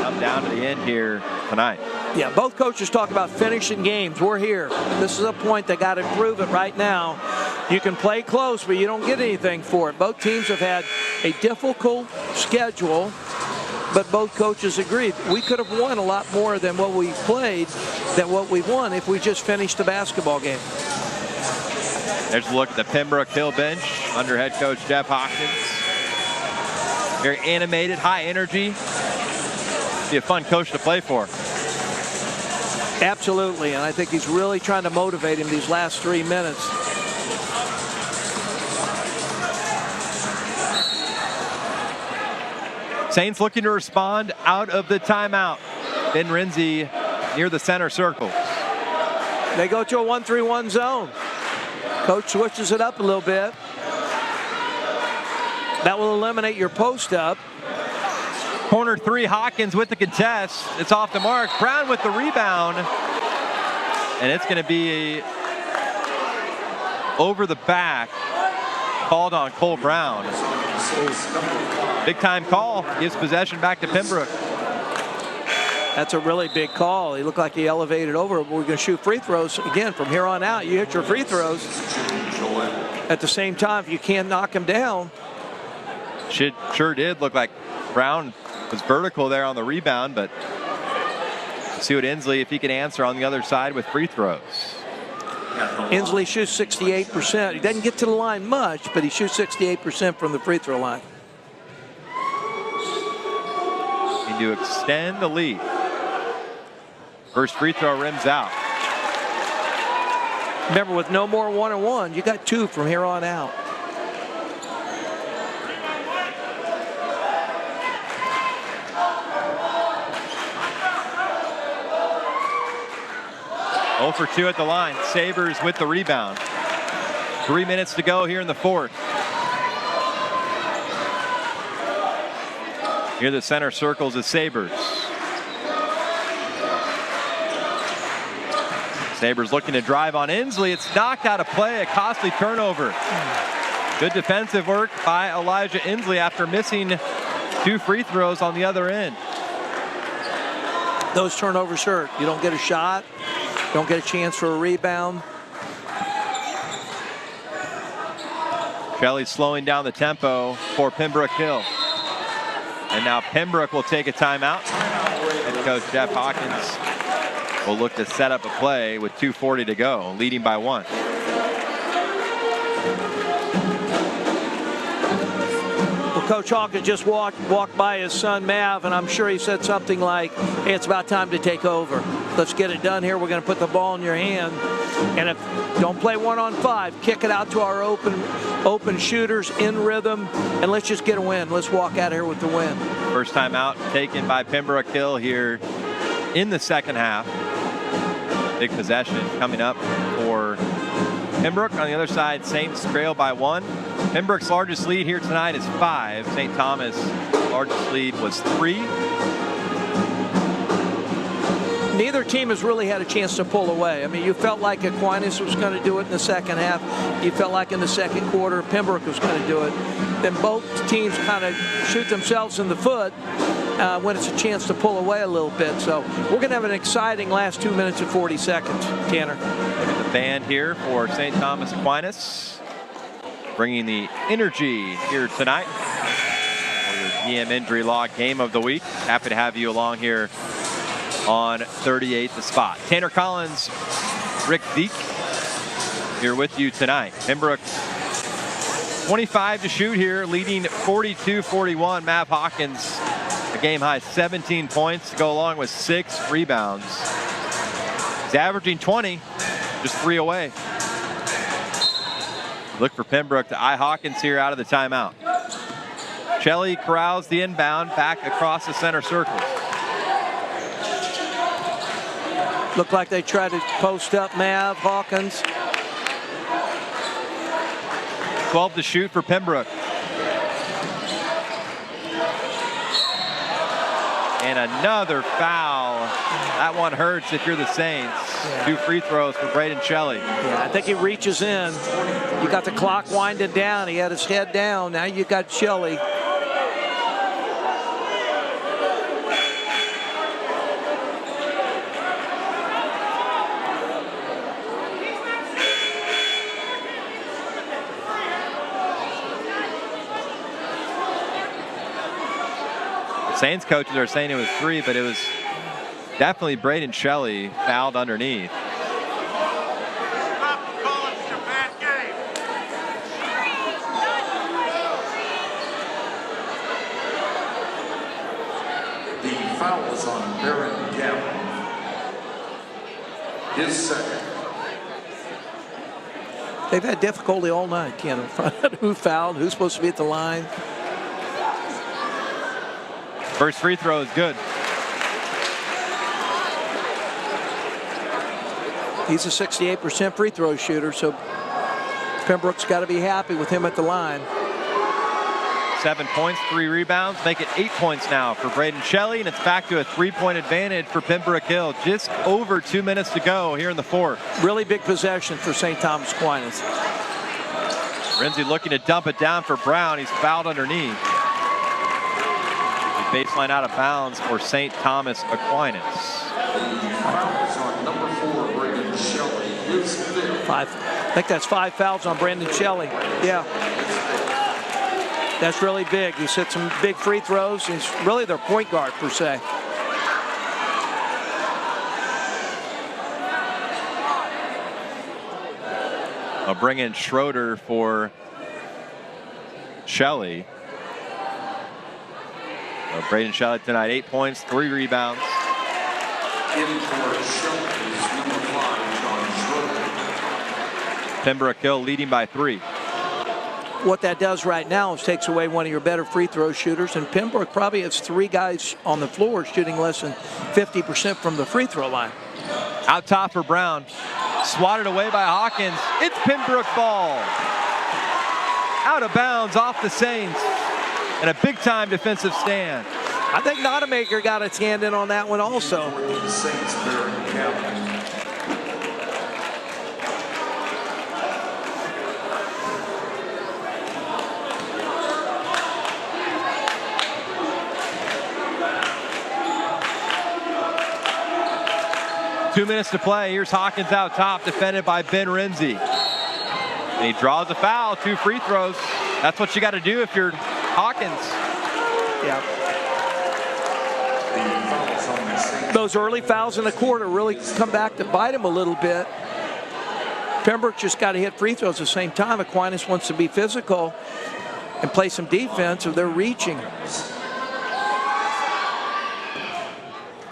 Come down to the end here tonight. Yeah, both coaches talk about finishing games. We're here. This is a point they got to prove it right now. You can play close, but you don't get anything for it. Both teams have had a difficult schedule, but both coaches agreed we could have won a lot more than what we played, than what we won if we just finished the basketball game. There's a look at the Pembroke Hill bench under head coach Jeff Hawkins. Very animated, high energy. Be a fun coach to play for. Absolutely, and I think he's really trying to motivate him these last 3 minutes. Saints looking to respond out of the timeout. Ben Renzi near the center circle. They go to a 1-3-1 zone. Coach switches it up a little bit. That will eliminate your post up. Corner 3, Hawkins with the contest. It's off the mark. Brown with the rebound. And it's going to be over the back. Called on Cole Brown. Big time call. Gives possession back to Pembroke. That's a really big call. He looked like he elevated over. We're going to shoot free throws. Again, from here on out, you hit your free throws. At the same time, if you can't knock him down. Sure did look like Brown was vertical there on the rebound, but see what Inslee, if he can answer on the other side with free throws. Inslee shoots 68%. He doesn't get to the line much, but he shoots 68% from the free throw line. And to extend the lead. First free throw rims out. Remember, with no more 1-on-1, you got 2 from here on out. Oh for 2 at the line. Sabres with the rebound. 3 minutes to go here in the 4th. Here the center circles of Sabres. Sabres looking to drive on Inslee. It's knocked out of play, a costly turnover. Good defensive work by Elijah Inslee after missing 2 free throws on the other end. Those turnovers hurt. You don't get a shot. Don't get a chance for a rebound. Shelley slowing down the tempo for Pembroke Hill. And now Pembroke will take a timeout. Head coach Jeff Hawkins will look to set up a play with 2:40 to go, leading by 1. Well, Coach Hawkins just walked by his son Mav, and I'm sure he said something like, hey, it's about time to take over. Let's get it done here. We're going to put the ball in your hand. And if don't play 1-on-5, kick it out to our open shooters in rhythm, and let's just get a win. Let's walk out of here with the win. First time out taken by Pembroke Hill here in the second half. Big possession coming up for Pembroke on the other side, Saints trail by 1. Pembroke's largest lead here tonight is 5. St. Thomas' largest lead was 3. Neither team has really had a chance to pull away. I mean, you felt like Aquinas was going to do it in the second half. You felt like in the second quarter Pembroke was going to do it. Then both teams kind of shoot themselves in the foot when it's a chance to pull away a little bit. So we're going to have an exciting last 2 minutes and 40 seconds, Tanner. Look at the band here for St. Thomas Aquinas, bringing the energy here tonight for your DM Injury Law Game of the Week. Happy to have you along here on 38 The Spot. Tanner Collins, Rick Deek here with you tonight. Pembroke 25 to shoot here, leading 42-41. Mav Hawkins, a game high 17 points to go along with 6 rebounds. He's averaging 20, just 3 away. Look for Pembroke to eye Hawkins here out of the timeout. Shelley corrals the inbound back across the center circle. Looked like they tried to post up Mav Hawkins. 12 to shoot for Pembroke. And another foul. That one hurts if you're the Saints. Yeah. 2 free throws for Braden Shelley. Yeah, I think he reaches in. You got the clock winding down. He had his head down. Now you got Shelley. Saints coaches are saying it was 3, but it was definitely Braden Shelley fouled underneath. The foul is on Baron Gavin. His second. They've had difficulty all night, Ken. Who fouled? Who's supposed to be at the line? First free throw is good. He's a 68% free throw shooter, so Pembroke's got to be happy with him at the line. 7 points, 3 rebounds, make it 8 points now for Braden Shelley, and it's back to a 3-point advantage for Pembroke Hill. Just over 2 minutes to go here in the fourth. Really big possession for St. Thomas Aquinas. Renzi looking to dump it down for Brown. He's fouled underneath. Baseline out of bounds for St. Thomas Aquinas. Number 4, Brandon Shelley. I think that's 5 fouls on Brandon Shelley. Yeah. That's really big. He's hit some big free throws. He's really their point guard, per se. I'll bring in Schroeder for Shelley. Braden Shelley tonight, 8 points, 3 rebounds. Pembroke Hill leading by 3. What that does right now is takes away one of your better free throw shooters, and Pembroke probably has 3 guys on the floor shooting less than 50% from the free throw line. Out top for Brown. Swatted away by Hawkins. It's Pembroke ball. Out of bounds off the Saints. And a big-time defensive stand. I think Notamaker got its hand in on that one also. Saints bearing captain. Two minutes to play. Here's Hawkins out top, defended by Ben Renzi. And he draws a foul, 2 free throws. That's what you got to do if you're Hawkins. Yeah. Those early fouls in the quarter really come back to bite him a little bit. Pembroke just got to hit free throws at the same time. Aquinas wants to be physical and play some defense, so they're reaching.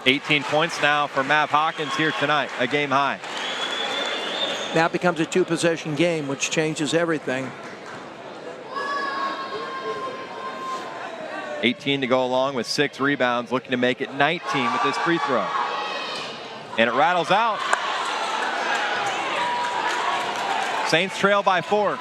18 points now for Mav Hawkins here tonight, a game high. Now it becomes a 2-possession game, which changes everything. 18 to go along with 6 rebounds, looking to make it 19 with this free throw. And it rattles out. Saints trail by 4.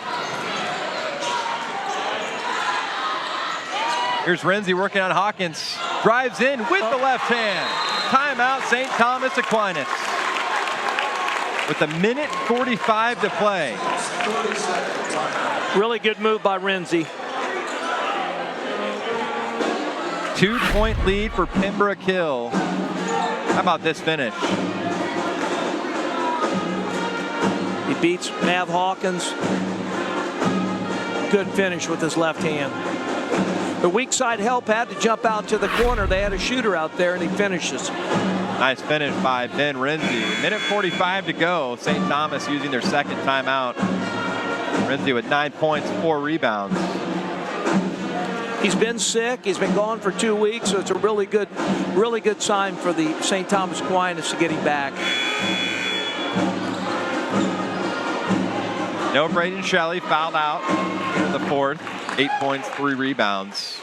Here's Renzi working on Hawkins. Drives in with the left hand. Timeout, St. Thomas Aquinas. With a minute 45 to play. Really good move by Renzi. 2-point lead for Pembroke Hill. How about this finish? He beats Mav Hawkins. Good finish with his left hand. The weak side help had to jump out to the corner. They had a shooter out there, and he finishes. Nice finish by Ben Renzi. Minute 45 to go. St. Thomas using their second timeout. Renzi with 9 points, 4 rebounds. He's been sick. He's been gone for 2 weeks, so it's a really good sign for the St. Thomas Aquinas to get him back. No Braden Shelley, fouled out in the 4th. 8 points, 3 rebounds.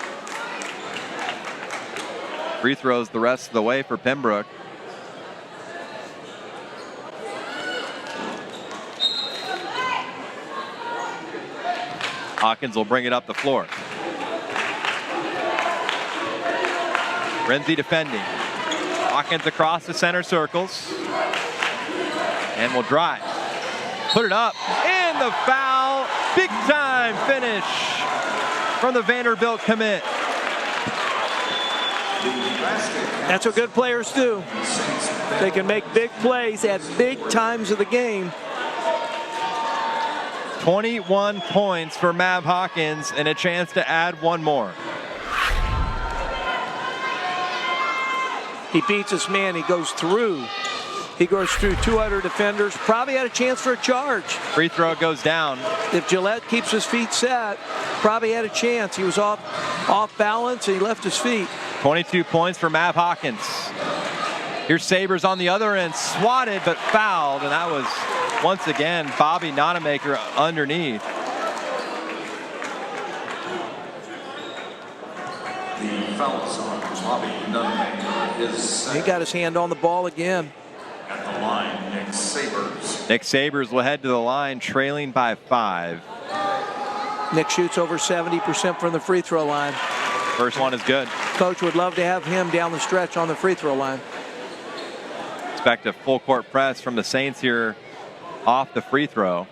Free throws the rest of the way for Pembroke. Hawkins will bring it up the floor. Renzi defending. Hawkins across the center circles. And will drive. Put it up. And the foul. Big time finish from the Vanderbilt commit. That's what good players do. They can make big plays at big times of the game. 21 points for Mav Hawkins and a chance to add one more. He beats his man. He goes through. He goes through 2 other defenders. Probably had a chance for a charge. Free throw goes down. If Gillette keeps his feet set, probably had a chance. He was off balance and he left his feet. 22 points for Mav Hawkins. Here's Sabres on the other end, swatted but fouled, and that was once again Bobby Nonamaker underneath. The foul's on Bobby Nonamaker. He got his hand on the ball again. At the line, Nick Sabres. Nick Sabres will head to the line, trailing by 5. Nick shoots over 70% from the free throw line. First one is good. Coach would love to have him down the stretch on the free throw line. Expect a full court press from the Saints here off the free throw.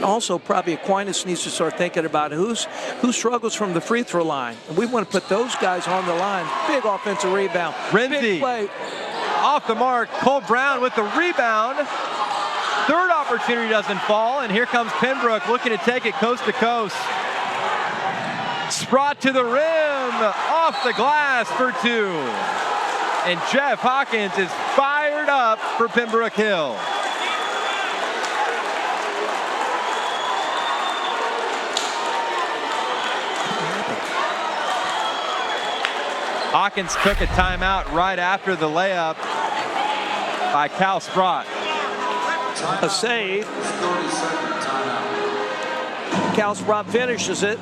Also, probably Aquinas needs to start thinking about who struggles from the free throw line. And we want to put those guys on the line. Big offensive rebound. Renzi off the mark. Cole Brown with the rebound. Third opportunity doesn't fall, and here comes Pembroke looking to take it coast to coast. Sprott to the rim, off the glass for 2. And Jeff Hawkins is fired up for Pembroke Hill. Hawkins took a timeout right after the layup by Cal Sprott. A save. Cal Sprott finishes it.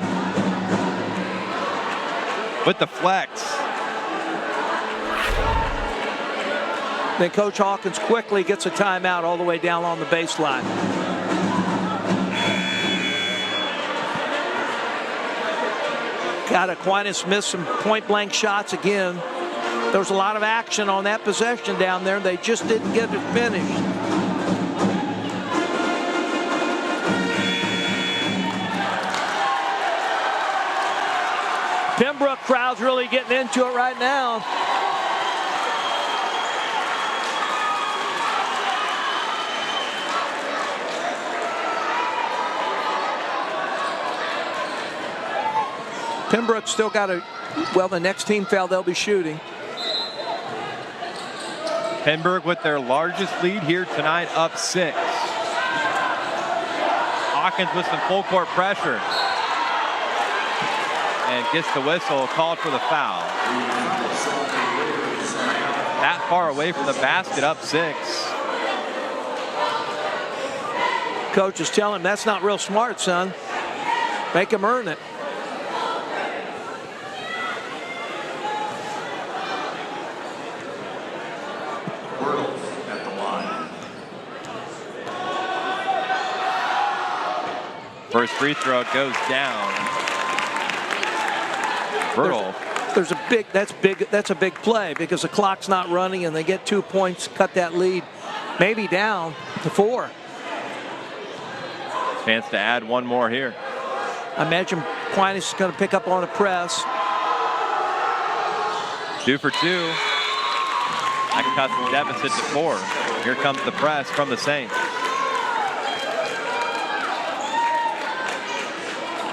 With the flex. Then Coach Hawkins quickly gets a timeout all the way down on the baseline. Got Aquinas missed some point-blank shots again. There was a lot of action on that possession down there. They just didn't get it finished. Pembroke crowd's really getting into it right now. Pembroke still got the next team foul, they'll be shooting. Pembroke with their largest lead here tonight, up 6. Hawkins with some full court pressure. And gets the whistle, called for the foul. That far away from the basket, up 6. Coach is telling him, that's not real smart, son. Make him earn it. First free throw goes down. Bertle. That's a big play because the clock's not running and they get 2 points, cut that lead maybe down to 4. Chance to add one more here. I imagine Aquinas is going to pick up on a press. 2 for 2. That cuts the deficit to 4. Here comes the press from the Saints.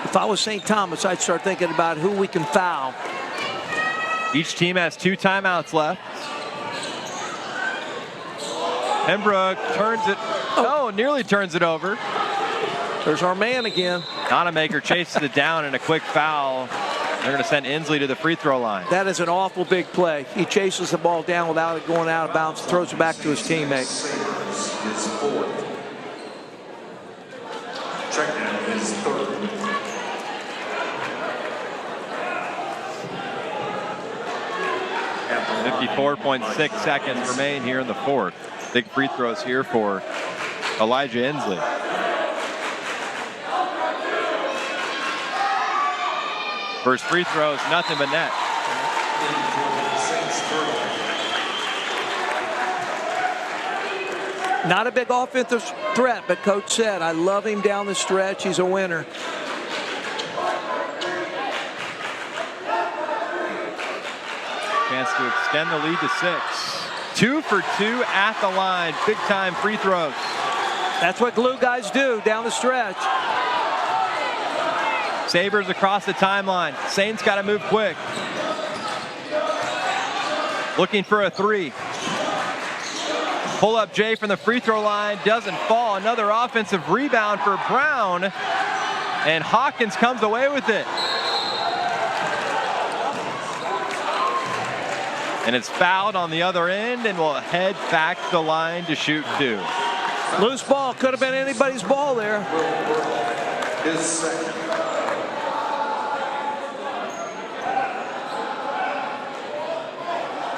If I was St. Thomas, I'd start thinking about who we can foul. Each team has 2 timeouts left. Pembroke turns it. Oh, nearly turns it over. There's our man again. Nonamaker chases it down in a quick foul. They're going to send Inslee to the free throw line. That is an awful big play. He chases the ball down without it going out of bounds, throws it back to his teammate. Check-in is 3rd. .6 seconds remain here in the 4th. Big free throws here for Elijah Inslee. First free throw is nothing but net. Not a big offensive threat, but Coach said, I love him down the stretch. He's a winner. Chance to extend the lead to 6. 2 for 2 at the line. Big time free throws. That's what glue guys do down the stretch. Sabres across the timeline. Saints got to move quick. Looking for a 3. Pull up Jay from the free throw line. Doesn't fall. Another offensive rebound for Brown. And Hawkins comes away with it. And it's fouled on the other end and will head back to the line to shoot 2. Loose ball. Could have been anybody's ball there. His second.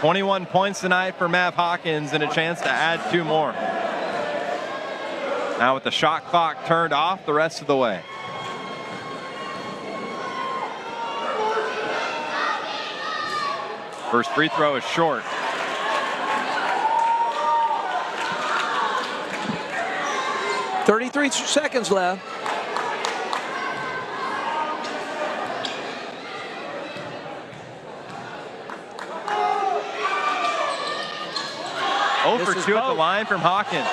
.21 points tonight for Mav Hawkins and a chance to add 2 more. Now with the shot clock turned off the rest of the way. First free throw is short. .33 seconds left. For 2 at the line from Hawkins.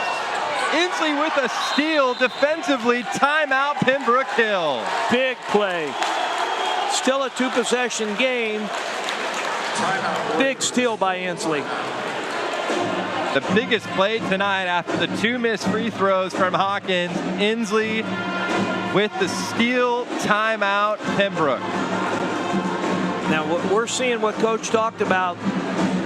Inslee with a steal defensively. Timeout Pembroke Hill. Big play. Still a 2-possession game. Big steal by Inslee. The biggest play tonight after the 2 missed free throws from Hawkins. Inslee with the steal. Timeout Pembroke. Now we're seeing what Coach talked about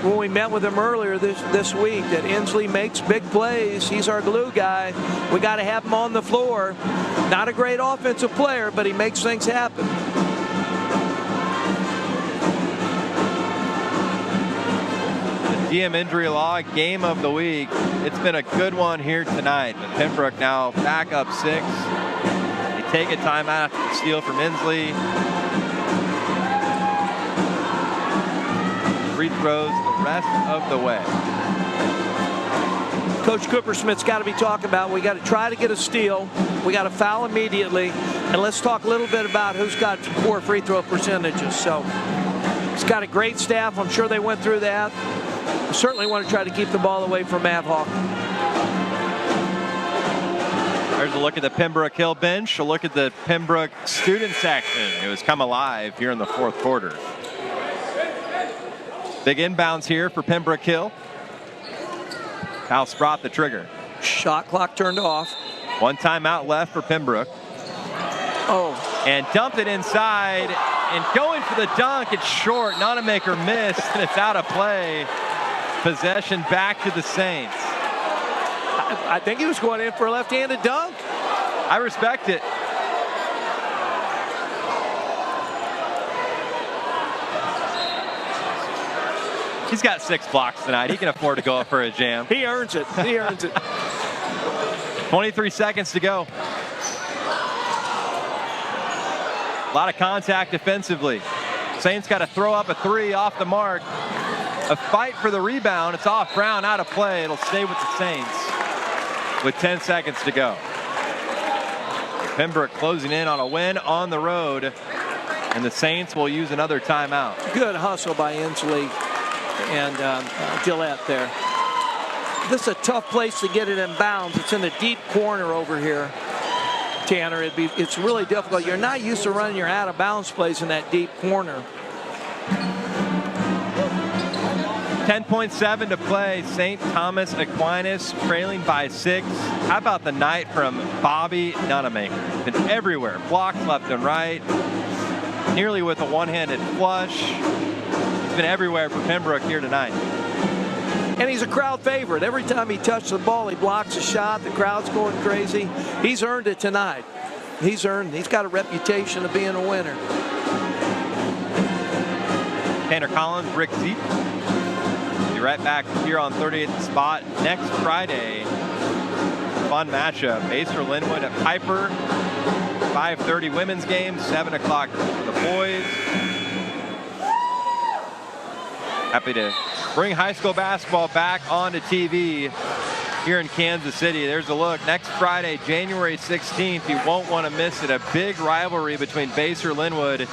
when we met with him earlier this week, that Inslee makes big plays. He's our glue guy. We got to have him on the floor. Not a great offensive player, but he makes things happen. The DM Injury Law Game of the Week. It's been a good one here tonight. But Pembroke now back up 6. They take a timeout after the steal from Inslee. Free throws the rest of the way. Coach Coopersmith's got to be talking about, we got to try to get a steal. We got to foul immediately. And let's talk a little bit about who's got poor free throw percentages. So he's got a great staff. I'm sure they went through that. I certainly want to try to keep the ball away from Mav Hawk. There's a look at the Pembroke Hill bench. A look at the Pembroke student section. It was come alive here in the 4th quarter. Big inbounds here for Pembroke Hill. Kyle Sprott the trigger. Shot clock turned off. 1 timeout left for Pembroke. Oh. And dumped it inside. And going for the dunk. It's short. Nonamaker missed. And it's out of play. Possession back to the Saints. I think he was going in for a left-handed dunk. I respect it. He's got 6 blocks tonight. He can afford to go up for a jam. He earns it. He earns it. 23 seconds to go. A lot of contact defensively. Saints got to throw up a three off the mark. A fight for the rebound. It's off Brown, out of play. It'll stay with the Saints with 10 seconds to go. Pembroke closing in on a win on the road, and the Saints will use another timeout. Good hustle by Inslee and Gillette there. This is a tough place to get it in bounds. It's in the deep corner over here, Tanner. It's really difficult. You're not used to running your out of bounds plays in that deep corner. 10.7 to play. St. Thomas Aquinas trailing by 6. How about the night from Bobby Nunemaker? Been everywhere. Blocks left and right. Nearly with a one-handed flush. He's been everywhere for Pembroke here tonight. And he's a crowd favorite. Every time he touches the ball, he blocks a shot. The crowd's going crazy. He's earned it tonight. He's got a reputation of being a winner. Tanner Collins, Rick Zeep. Be right back here on 38th Spot next Friday. Fun matchup. Baser Linwood at Piper. 5:30 women's game, 7 o'clock for the boys. Happy to bring high school basketball back onto TV here in Kansas City. There's a look. Next Friday, January 16th. You won't want to miss it. A big rivalry between Baser Linwood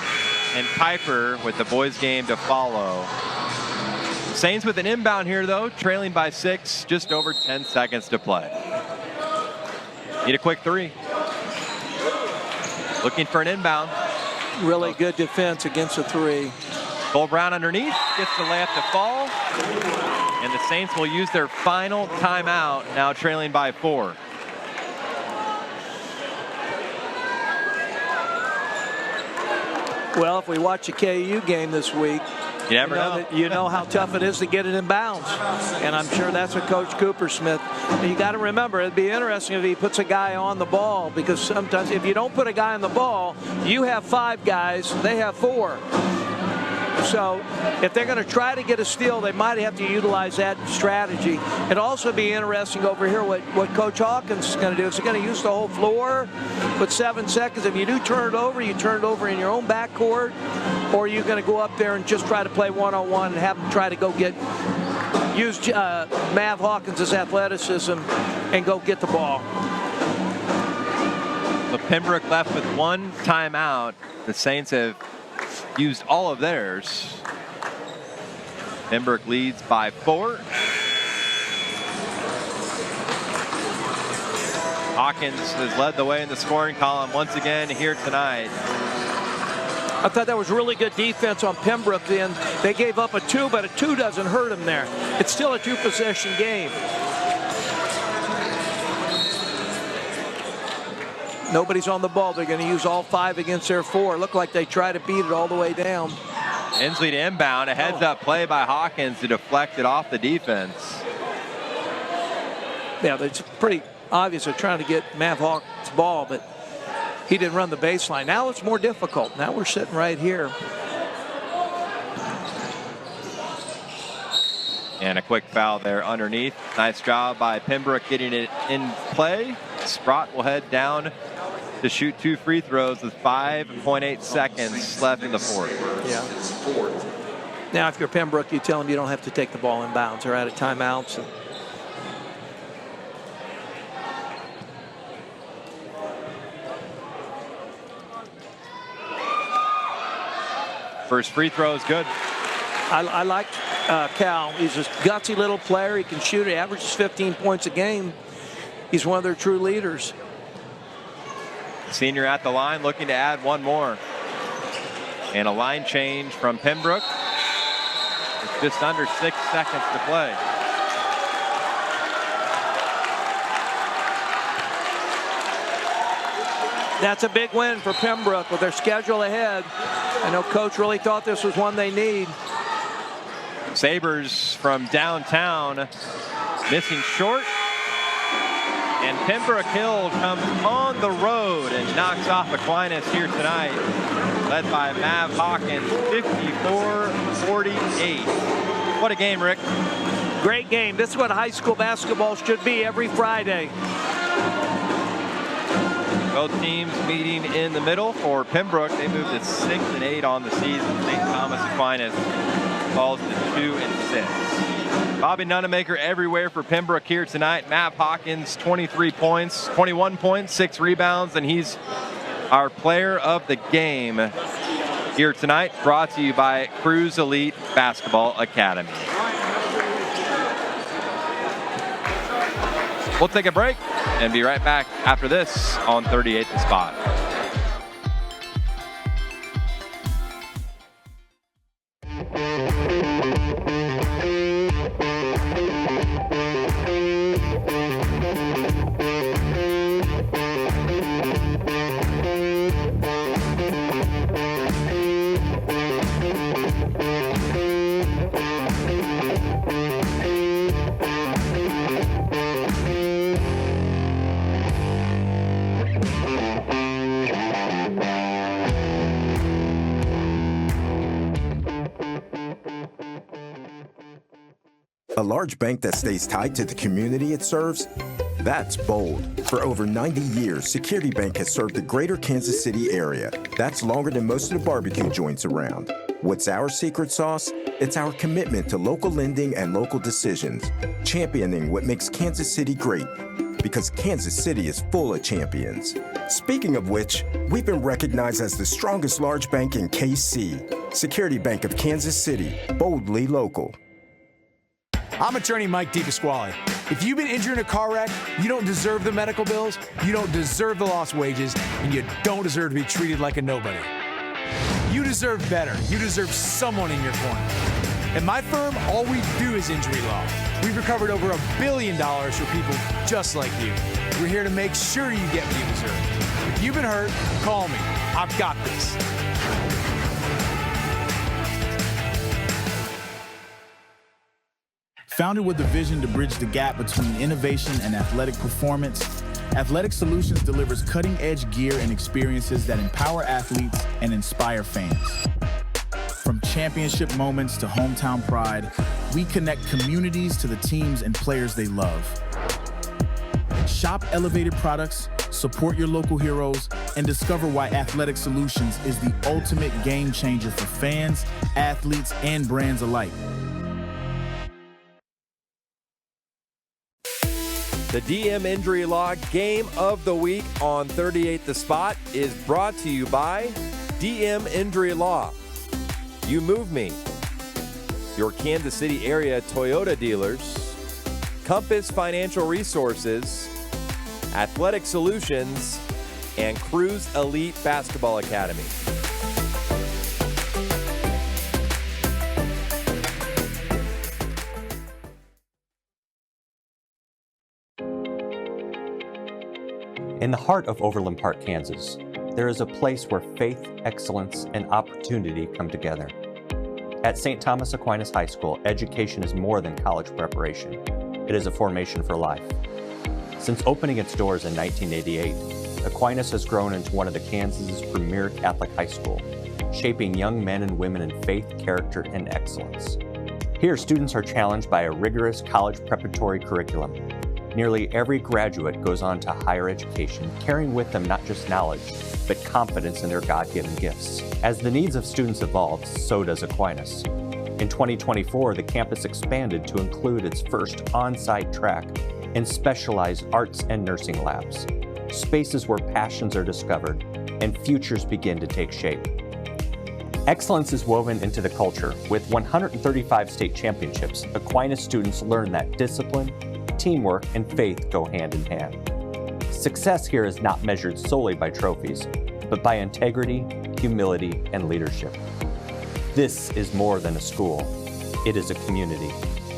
and Piper, with the boys game to follow. Saints with an inbound here, though, trailing by 6, just over 10 seconds to play. Need a quick three. Looking for an inbound. Really good defense against a three. Cole Brown underneath, gets the layup to fall. And the Saints will use their final timeout, now trailing by 4. Well, if we watch a KU game this week, you never know. You know how tough it is to get it in bounds. And I'm sure that's what Coach Coopersmith, you got to remember, it'd be interesting if he puts a guy on the ball, because sometimes if you don't put a guy on the ball, you have 5 guys, they have 4. So if they're going to try to get a steal, they might have to utilize that strategy. It'd also be interesting over here what Coach Hawkins is going to do. Is he going to use the whole floor with 7 seconds? If you do turn it over, you turn it over in your own backcourt, or are you going to go up there and just try to play one-on-one and have them try to go use Mav Hawkins' athleticism and go get the ball? But Pembroke left with 1 timeout. The Saints have used all of theirs. Pembroke leads by 4. Hawkins has led the way in the scoring column once again here tonight. I thought that was really good defense on Pembroke then. They gave up a 2, but a 2 doesn't hurt them there. It's still a 2-possession game. Nobody's on the ball. They're going to use all 5 against their 4. Looked like they try to beat it all the way down. Inslee to inbound. A heads-up play by Hawkins to deflect it off the defense. Yeah, it's pretty obvious they're trying to get Mav Hawkins' ball, but he didn't run the baseline. Now it's more difficult. Now we're sitting right here. And a quick foul there underneath. Nice job by Pembroke getting it in play. Sprott will head down to shoot 2 free throws with 5.8 seconds left in the 4th. Yeah. Now, if you're Pembroke, you tell them you don't have to take the ball in bounds. They're out of timeouts. First free throw is good. I like Cal. He's a gutsy little player. He can shoot. He averages 15 points a game. He's one of their true leaders. Senior at the line, looking to add 1 more. And a line change from Pembroke. It's just under 6 seconds to play. That's a big win for Pembroke with their schedule ahead. I know Coach really thought this was one they need. Sabres from downtown missing short. And Pembroke Hill comes on the road and knocks off Aquinas here tonight, led by Mav Hawkins, 54-48. What a game, Rick. Great game. This is what high school basketball should be every Friday. Both teams meeting in the middle. For Pembroke, they moved to 6-8 on the season. St. Thomas Aquinas falls to 2-6. Bobby Nunemaker everywhere for Pembroke here tonight. Matt Hawkins, 21 points, 6 rebounds, and he's our player of the game here tonight, brought to you by Cruz Elite Basketball Academy. We'll take a break and be right back after this on 38 The Spot. A large bank that stays tied to the community it serves? That's bold. For over 90 years, Security Bank has served the greater Kansas City area. That's longer than most of the barbecue joints around. What's our secret sauce? It's our commitment to local lending and local decisions, championing what makes Kansas City great. Because Kansas City is full of champions. Speaking of which, we've been recognized as the strongest large bank in KC. Security Bank of Kansas City, boldly local. I'm attorney Mike DePasquale. If you've been injured in a car wreck, you don't deserve the medical bills, you don't deserve the lost wages, and you don't deserve to be treated like a nobody. You deserve better. You deserve someone in your corner. At my firm, all we do is injury law. We've recovered over $1 billion for people just like you. We're here to make sure you get what you deserve. If you've been hurt, call me. I've got this. Founded with a vision to bridge the gap between innovation and athletic performance, Athletic Solutions delivers cutting-edge gear and experiences that empower athletes and inspire fans. From championship moments to hometown pride, we connect communities to the teams and players they love. Shop elevated products, support your local heroes, and discover why Athletic Solutions is the ultimate game changer for fans, athletes, and brands alike. The DM Injury Law Game of the Week on 38 The Spot is brought to you by DM Injury Law. You Move Me. Your Kansas City area Toyota dealers. Compass Financial Resources. Athletic Solutions. And Cruz Elite Basketball Academy. In the heart of Overland Park, Kansas, there is a place where faith, excellence, and opportunity come together. At St. Thomas Aquinas High School, education is more than college preparation. It is a formation for life. Since opening its doors in 1988, Aquinas has grown into one of the Kansas's premier Catholic high school, shaping young men and women in faith, character, and excellence. Here, students are challenged by a rigorous college preparatory curriculum. Nearly every graduate goes on to higher education, carrying with them not just knowledge, but confidence in their God-given gifts. As the needs of students evolve, so does Aquinas. In 2024, the campus expanded to include its first on-site track and specialized arts and nursing labs, spaces where passions are discovered and futures begin to take shape. Excellence is woven into the culture. With 135 state championships, Aquinas students learn that discipline, teamwork, and faith go hand in hand. Success here is not measured solely by trophies, but by integrity, humility, and leadership. This is more than a school. It is a community.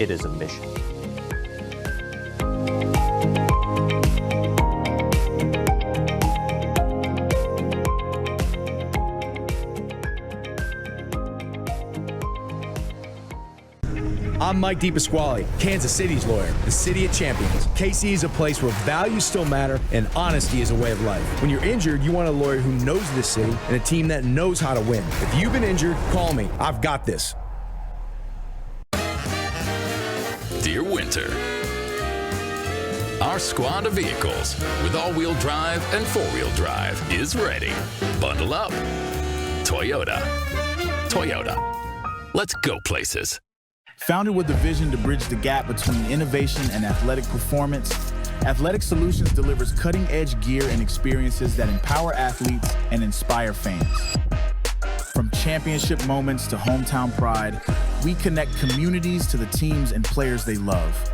It is a mission. I'm Mike DePasquale, Kansas City's lawyer, the city of champions. KC is a place where values still matter and honesty is a way of life. When you're injured, you want a lawyer who knows this city and a team that knows how to win. If you've been injured, call me. I've got this. Dear Winter, Our squad of vehicles with all-wheel drive and four-wheel drive is ready. Bundle up. Toyota. Let's go places. Founded with a vision to bridge the gap between innovation and athletic performance, Athletic Solutions delivers cutting-edge gear and experiences that empower athletes and inspire fans. From championship moments to hometown pride, we connect communities to the teams and players they love.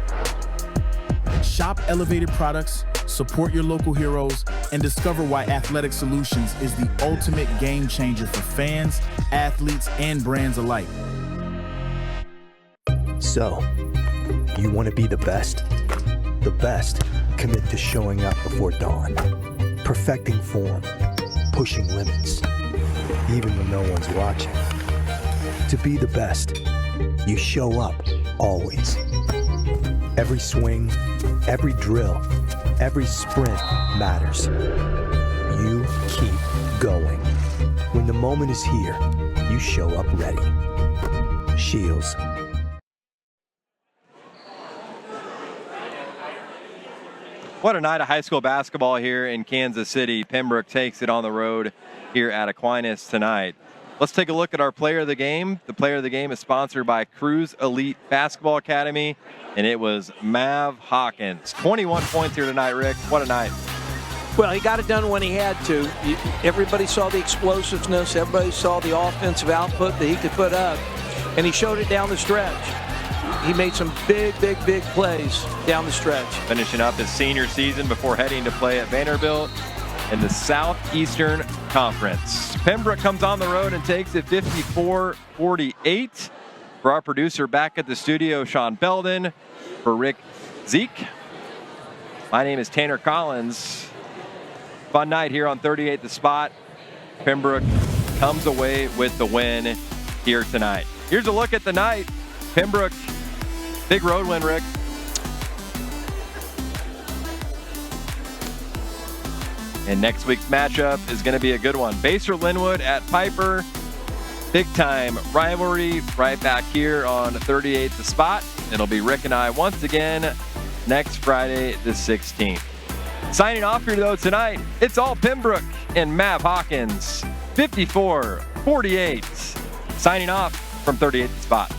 Shop elevated products, support your local heroes, and discover why Athletic Solutions is the ultimate game changer for fans, athletes, and brands alike. So, you want to be the best? The best commit to showing up before dawn, perfecting form, pushing limits, even when no one's watching. To be the best, you show up always. Every swing, every drill, every sprint matters. You keep going. When the moment is here, you show up ready. Shields. What a night of high school basketball here in Kansas City. Pembroke takes it on the road here at Aquinas tonight. Let's take a look at our player of the game. The player of the game is sponsored by Cruz Elite Basketball Academy, and it was Mav Hawkins. 21 points here tonight, Rick. What a night. Well, he got it done when he had to. Everybody saw the explosiveness. Everybody saw the offensive output that he could put up, and he showed it down the stretch. He made some big plays down the stretch. Finishing up his senior season before heading to play at Vanderbilt in the Southeastern Conference. Pembroke comes on the road and takes it 54-48. For our producer back at the studio, Sean Belden. For Rick Zeke, my name is Tanner Collins. Fun night here on 38 The Spot. Pembroke comes away with the win here tonight. Here's a look at the night. Pembroke, big road win, Rick. And next week's matchup is going to be a good one. Baser-Linwood at Piper. Big time rivalry right back here on 38 The Spot. It'll be Rick and I once again next Friday the 16th. Signing off here though tonight, it's all Pembroke and Mav Hawkins. 54-48. Signing off from 38 The Spot.